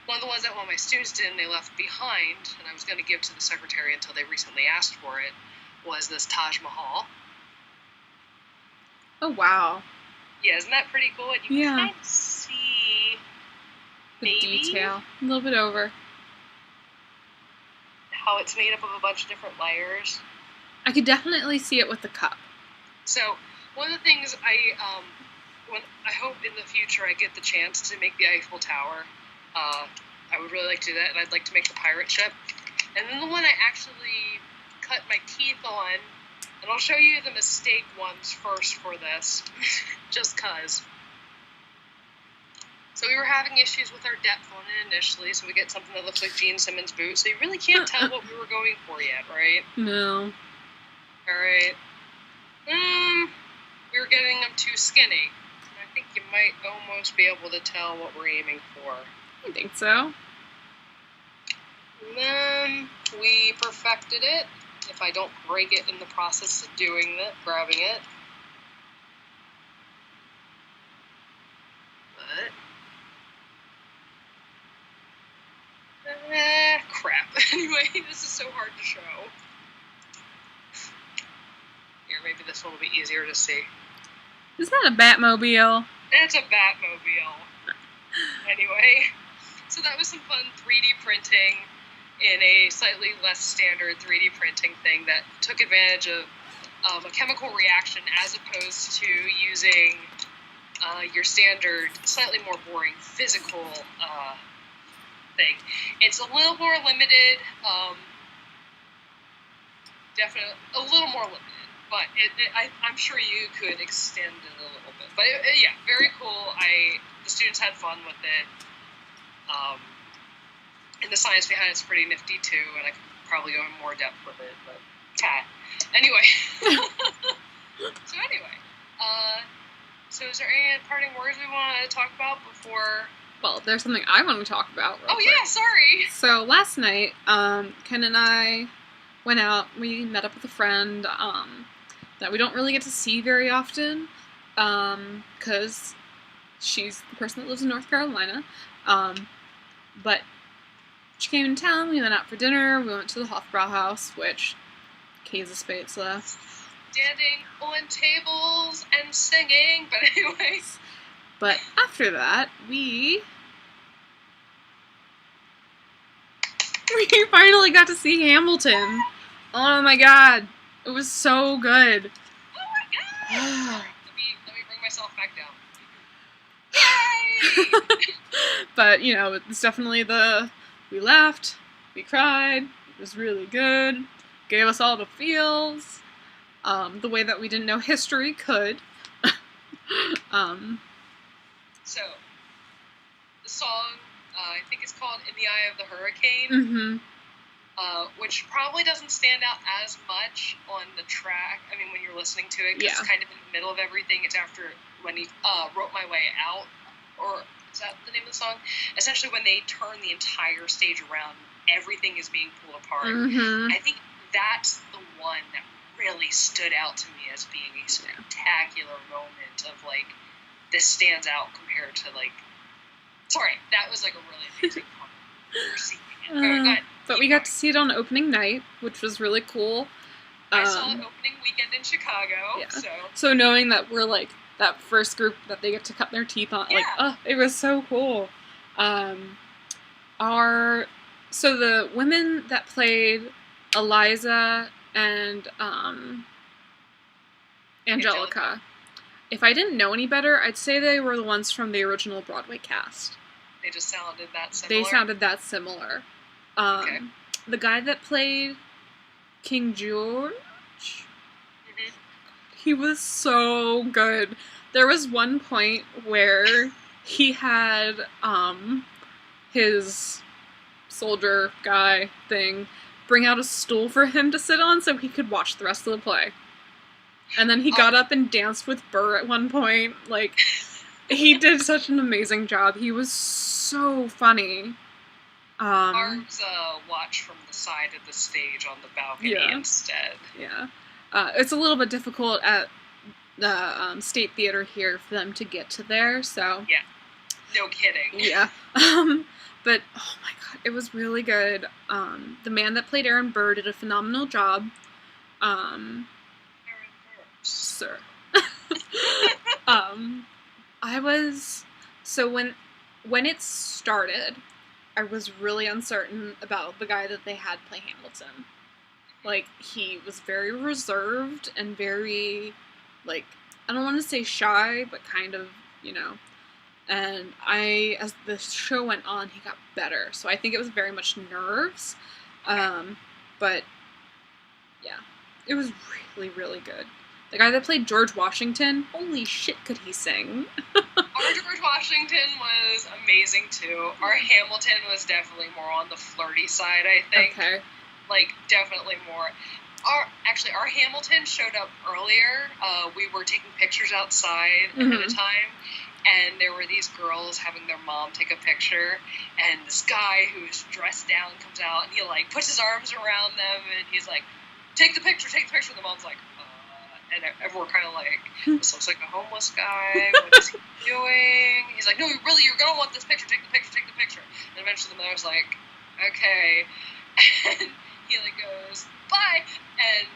One of the ones that one of my students did and they left behind, and I was going to give to the secretary until they recently asked for it, was this Taj Mahal. Oh, wow. Yeah, isn't that pretty cool? And you can kind of see the detail. A little bit over. How it's made up of a bunch of different layers. I could definitely see it with the cup. So one of the things I hope in the future I get the chance to make the Eiffel Tower. I would really like to do that, and I'd like to make the pirate ship. And then the one I actually cut my teeth on, and I'll show you the mistake ones first for this, just cause. So we were having issues with our depth on it initially, so we get something that looks like Gene Simmons' boot, so you really can't tell what we were going for yet, right? No. Alright. We were getting them too skinny. I think you might almost be able to tell what we're aiming for. I think so. And then we perfected it. If I don't break it in the process of grabbing it. Crap. Anyway, this is so hard to show. Here, maybe this one will be easier to see. Is that a Batmobile? It's a Batmobile. Anyway, so that was some fun 3D printing in a slightly less standard 3D printing thing that took advantage of a chemical reaction as opposed to using your standard, slightly more boring physical thing. It's a little more limited, definitely a little more limited, but I'm sure you could extend it a little bit. But yeah, very cool. The students had fun with it. And the science behind it's pretty nifty too, and I could probably go in more depth with it, but anyway. So anyway, So is there any parting words we want to talk about before? Well, there's something I want to talk about real quick. Yeah, sorry. So last night, Ken and I went out. We met up with a friend that we don't really get to see very often because she's the person that lives in North Carolina. But she came in town. We went out for dinner. We went to the Hofbrauhaus, which Käsespätzle. Standing on tables and singing, but anyways. But after that, we finally got to see Hamilton. Oh my god. It was so good. Oh my god! let me bring myself back down. Yay! But, it's definitely we laughed, we cried, it was really good, gave us all the feels, the way that we didn't know history could. So, the song, I think it's called In the Eye of the Hurricane, which probably doesn't stand out as much on the track, when you're listening to it, because it's kind of in the middle of everything. It's after when he wrote My Way Out, or is that the name of the song? Essentially, when they turn the entire stage around, everything is being pulled apart. I think that's the one that really stood out to me as being a spectacular moment of, this stands out compared to, sorry, that was, a really amazing moment. But we got to see it on opening night, which was really cool. I saw it opening weekend in Chicago, So knowing that we're, that first group that they get to cut their teeth on, it was so cool. So the women that played Eliza and Angelica, if I didn't know any better, I'd say they were the ones from the original Broadway cast. They just sounded that similar? They sounded that similar. Okay. The guy that played King George, he was so good. There was one point where he had his soldier guy thing bring out a stool for him to sit on so he could watch the rest of the play. And then he got up and danced with Burr at one point. He did such an amazing job. He was so funny. Ours watch from the side of the stage on the balcony instead. Yeah. It's a little bit difficult at the State Theater here for them to get to there, so... Yeah. No kidding. Yeah. But, oh my god, it was really good. The man that played Aaron Burr did a phenomenal job. Aaron Burr. Sir. So when it started, I was really uncertain about the guy that they had play Hamilton. He was very reserved and very, I don't want to say shy, but kind of, And as the show went on, he got better. So I think it was very much nerves. But, yeah, it was really, really good. The guy that played George Washington, holy shit, could he sing? Our George Washington was amazing, too. Our Hamilton was definitely more on the flirty side, I think. Okay. Definitely more. Our Hamilton showed up earlier. We were taking pictures outside ahead of time, and there were these girls having their mom take a picture, and this guy who's dressed down comes out, and he, puts his arms around them, and he's like, take the picture, and the mom's like, and we're kind of like, this looks like a homeless guy, what is he doing? He's like, no, really, you're going to want this picture, take the picture. And eventually the mother's like, okay. And he goes, bye. And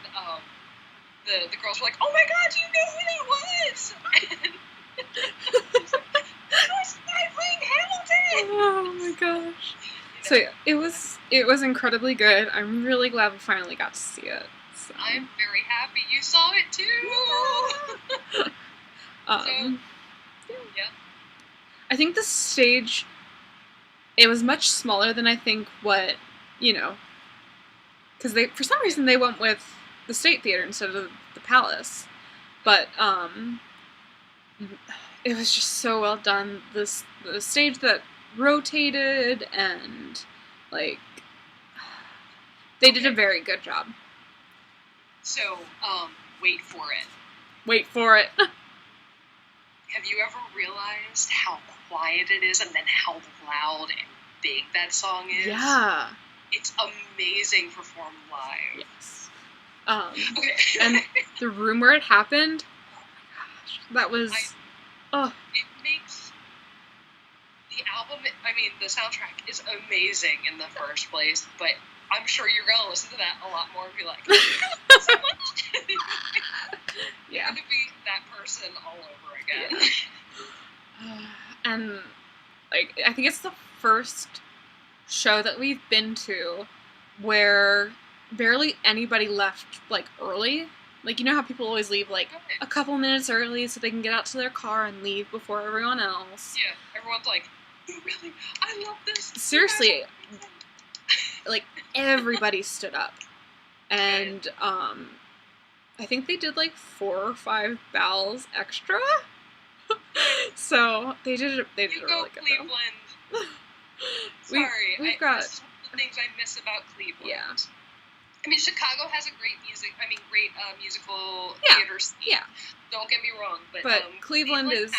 the girls were like, oh my god, do you know who that was? And he's like, that was the guy playing Hamilton! Oh my gosh. So it was incredibly good. I'm really glad we finally got to see it. So. I'm very happy you saw it too. Yeah. I think the stage, it was much smaller than I think what, because for some reason they went with the State Theater instead of the Palace, but it was just so well done. The stage that rotated and they did a very good job. So, wait for it. Wait for it. you ever realized how quiet it is and then how loud and big that song is? Yeah. It's amazing performed live. Yes. Okay. And the room where it happened, oh my gosh, that was, It makes the album, the soundtrack is amazing in the first place, but I'm sure you're going to listen to that a lot more and be like, so much. Yeah. You're going to be that person all over again. Yeah. And, like, I think it's the first show that we've been to where barely anybody left, like, early. Like, you know how people always leave, like, a couple minutes early so they can get out to their car and leave before everyone else? Yeah, everyone's like, really? I love this. Seriously. Like, everybody stood up. And, I think they did, like, 4 or 5 bows extra. So, they did a really good Cleveland. Sorry, we've got... This is one of the things I miss about Cleveland. Yeah. I mean, Chicago has a great musical theater scene. Yeah. Don't get me wrong, but Cleveland is...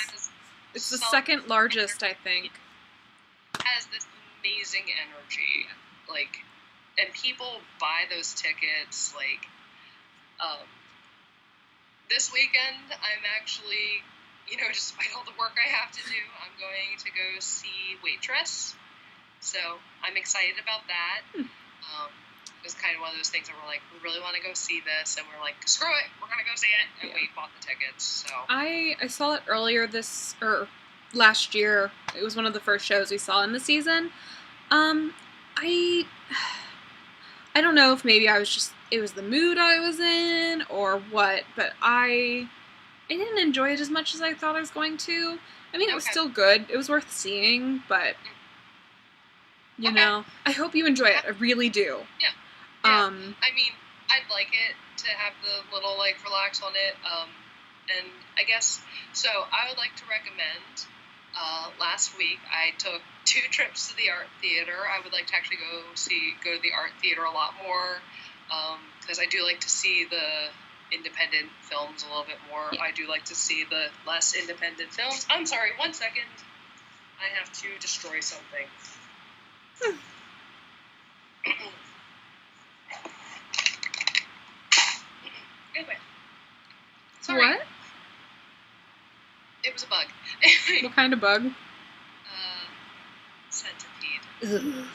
It's the second largest, I think. Has this amazing energy. Like, and people buy those tickets, like, this weekend, I'm actually, despite all the work I have to do, I'm going to go see Waitress. So I'm excited about that. It was kind of one of those things that we're like, we really want to go see this, and we're like, screw it, we're gonna go see it, and we bought the tickets. So I saw it last year. It was one of the first shows we saw in the season. I don't know if maybe it was the mood I was in or what, but I didn't enjoy it as much as I thought I was going to. I mean, it was still good. It was worth seeing, but you know, I hope you enjoy it. I really do. Yeah. I mean, I'd like it to have the little, like, relax on it. And I guess, so I would like to recommend, last week I took 2 trips to the art theater. I would like to actually go to the art theater a lot more, because I do like to see the independent films a little bit more. Yeah. I do like to see the less independent films. I'm sorry, 1 second. I have to destroy something. Anyway. Sorry. What? It was a bug. What kind of bug? Centipede. Ugh.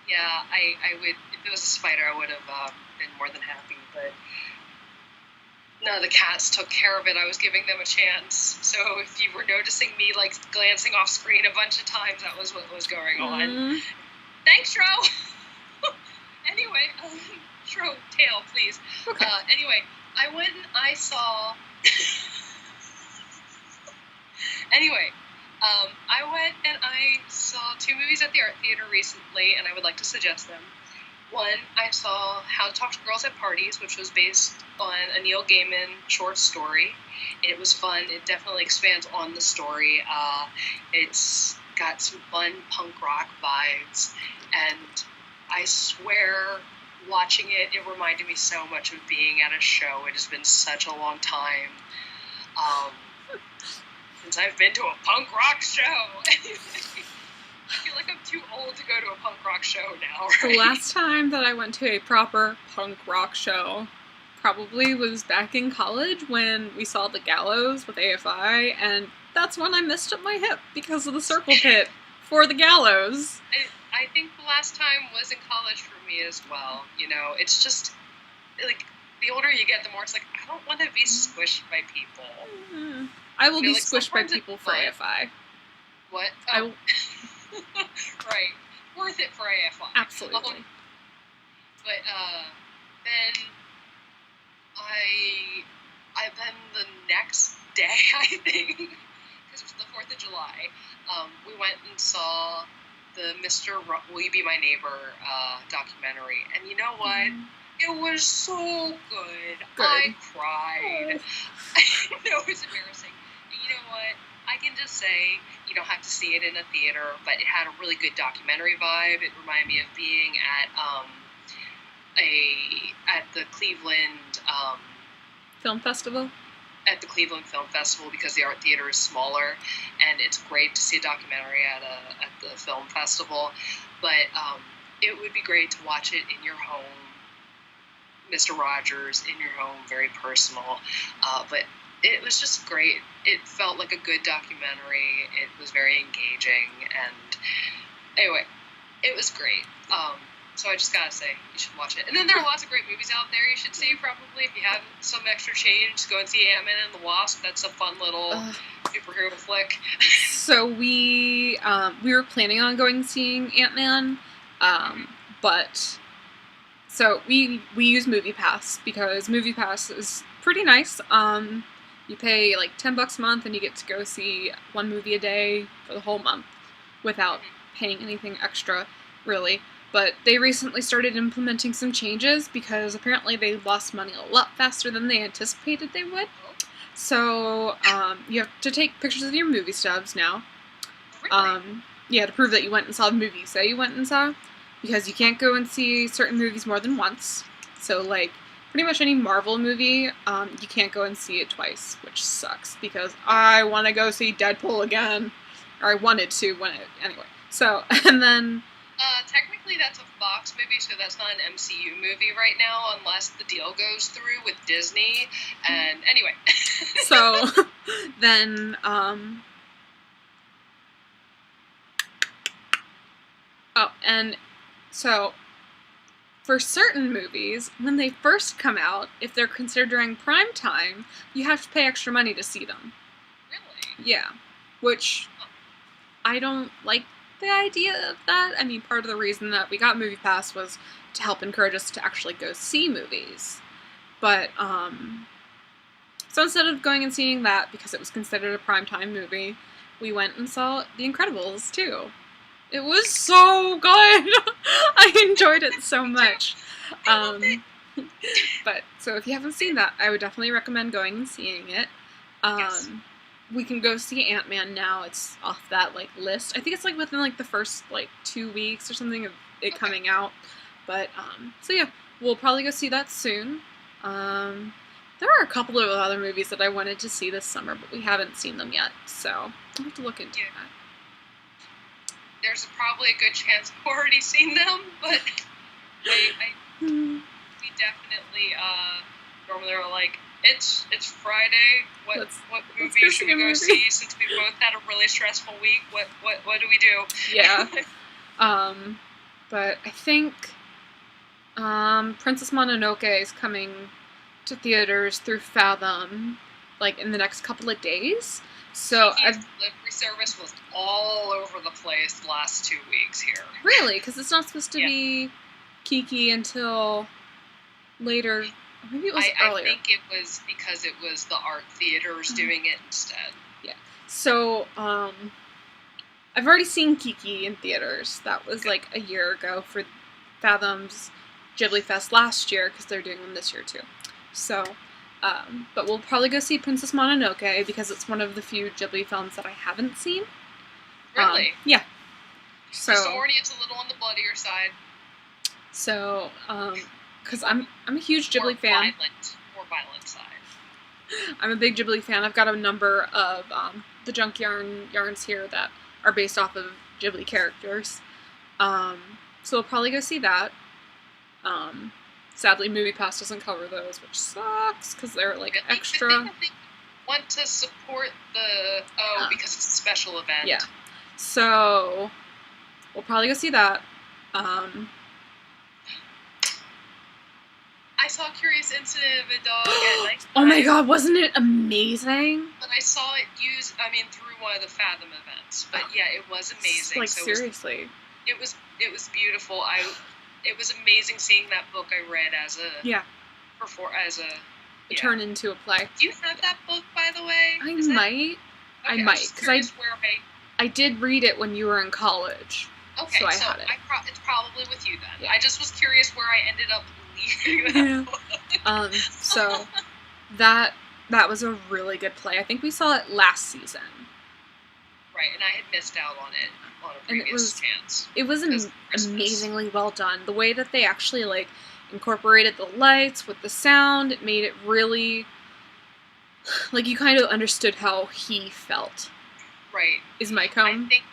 Yeah, I would, if it was a spider, I would have been more than happy, but none of the cats took care of it. I was giving them a chance. So if you were noticing me, like, glancing off screen a bunch of times, that was what was going on. Thanks, Tro! Anyway, Tro, tail, please. Okay. Anyway, I went and I saw... I went and I saw 2 movies at the art theater recently, and I would like to suggest them. One, I saw How to Talk to Girls at Parties, which was based on a Neil Gaiman short story. It was fun. It definitely expands on the story. It's got some fun punk rock vibes, and I swear, watching it, it reminded me so much of being at a show. It has been such a long time since I've been to a punk rock show. I feel like I'm too old to go to a punk rock show now, right? The last time that I went to a proper punk rock show probably was back in college when we saw The Gallows with AFI, and that's when I messed up my hip because of the circle pit for The Gallows. I think the last time was in college for me as well. It's just, like, the older you get, the more it's like, I don't want to be squished by people. Mm-hmm. I will be squished by people for AFI. What? Oh. I will... Right. Worth it for AFI. Absolutely. But then then the next day, I think, because it was the 4th of July, we went and saw the Will You Be My Neighbor documentary. And you know what? Mm. It was so good. I cried. I know it's embarrassing. And you know what? I can just say, you don't have to see it in a theater, but it had a really good documentary vibe. It reminded me of being at the Cleveland Film Festival. at the Cleveland Film Festival because the art theater is smaller, and it's great to see a documentary at the film festival. But it would be great to watch it in your home, Mr. Rogers, in your home, very personal. But it was just great. It felt like a good documentary. It was very engaging, and anyway, it was great. So I just gotta say, you should watch it. And then there are lots of great movies out there you should see, probably. If you have some extra change, go and see Ant-Man and the Wasp. That's a fun little superhero flick. So we were planning on going and seeing Ant-Man, but so we use MoviePass because MoviePass is pretty nice. You pay like $10 a month and you get to go see one movie a day for the whole month without paying anything extra, really. But they recently started implementing some changes because apparently they lost money a lot faster than they anticipated they would. So you have to take pictures of your movie stubs now. Really? Yeah, to prove that you went and saw the movie you say you went and saw. Because you can't go and see certain movies more than once. So, like, pretty much any Marvel movie, you can't go and see it twice, which sucks. Because I want to go see Deadpool again. Or I wanted to when it... Anyway. So, and then... Technically that's a Fox movie, so that's not an MCU movie right now, unless the deal goes through with Disney. And anyway. So, then, oh, and so, for certain movies, when they first come out, if they're considered during prime time, you have to pay extra money to see them. Really? Yeah. Which, I don't like the idea of that. I mean, part of the reason that we got MoviePass was to help encourage us to actually go see movies. But, so instead of going and seeing that, because it was considered a primetime movie, we went and saw The Incredibles, too. It was so good! I enjoyed it so much. But, so if you haven't seen that, I would definitely recommend going and seeing it. Yes. We can go see Ant-Man now. It's off that, like, list. I think it's, like, within, like, the first, like, 2 weeks or something of it coming out. But, so yeah, we'll probably go see that soon. There are a couple of other movies that I wanted to see this summer, but we haven't seen them yet. So, I'll have to look into that. There's probably a good chance I've already seen them, but we definitely, normally are like, it's Friday. What movie should we go see? Since we both had a really stressful week, what do we do? Yeah. But I think Princess Mononoke is coming to theaters through Fathom, like in the next couple of days. So delivery service was all over the place the last 2 weeks here. Really? Because it's not supposed to be Kiki until later. Maybe it was earlier. I think it was because it was the art theaters doing it instead. Yeah. So, I've already seen Kiki in theaters. That was like a year ago for Fathom's Ghibli Fest last year, because they're doing them this year too. So, but we'll probably go see Princess Mononoke, because it's one of the few Ghibli films that I haven't seen. Really? Yeah. So, just already it's a little on the bloodier side. So, because I'm a huge Ghibli fan. More violent side. I'm a big Ghibli fan. I've got a number of the junk yarns here that are based off of Ghibli characters. So we'll probably go see that. Sadly, MoviePass doesn't cover those, which sucks, because they're like extra. I think they want to support the because it's a special event. Yeah. So we'll probably go see that. I saw Curious Incident of a Dog at night. Oh my god, wasn't it amazing? But I saw it through one of the Fathom events. But yeah, it was amazing. Like, so seriously. It was beautiful. It was amazing seeing that book I read as a turn into a play. Do you have that book, by the way? I might, because I did read it when you were in college. Okay, so I had it. It's probably with you then. Yeah. I just was curious where I ended up leaving that book. So that was a really good play. I think we saw it last season. Right, and I had missed out on it on a previous chance. It was amazingly well done. The way that they actually, like, incorporated the lights with the sound, it made it really... Like, you kind of understood how he felt. Right. Is my I comb? think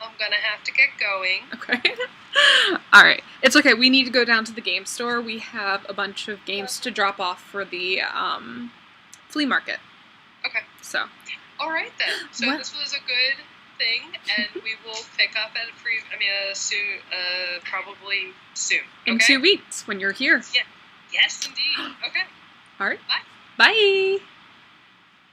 I'm gonna have to get going. Okay. Alright. It's okay. We need to go down to the game store. We have a bunch of games to drop off for the flea market. Okay. So. Alright then. So What? this was a good thing, and we will pick up at soon, probably soon. Okay? In 2 weeks when you're here. Yeah. Yes, indeed. Okay. Alright. Bye. Bye!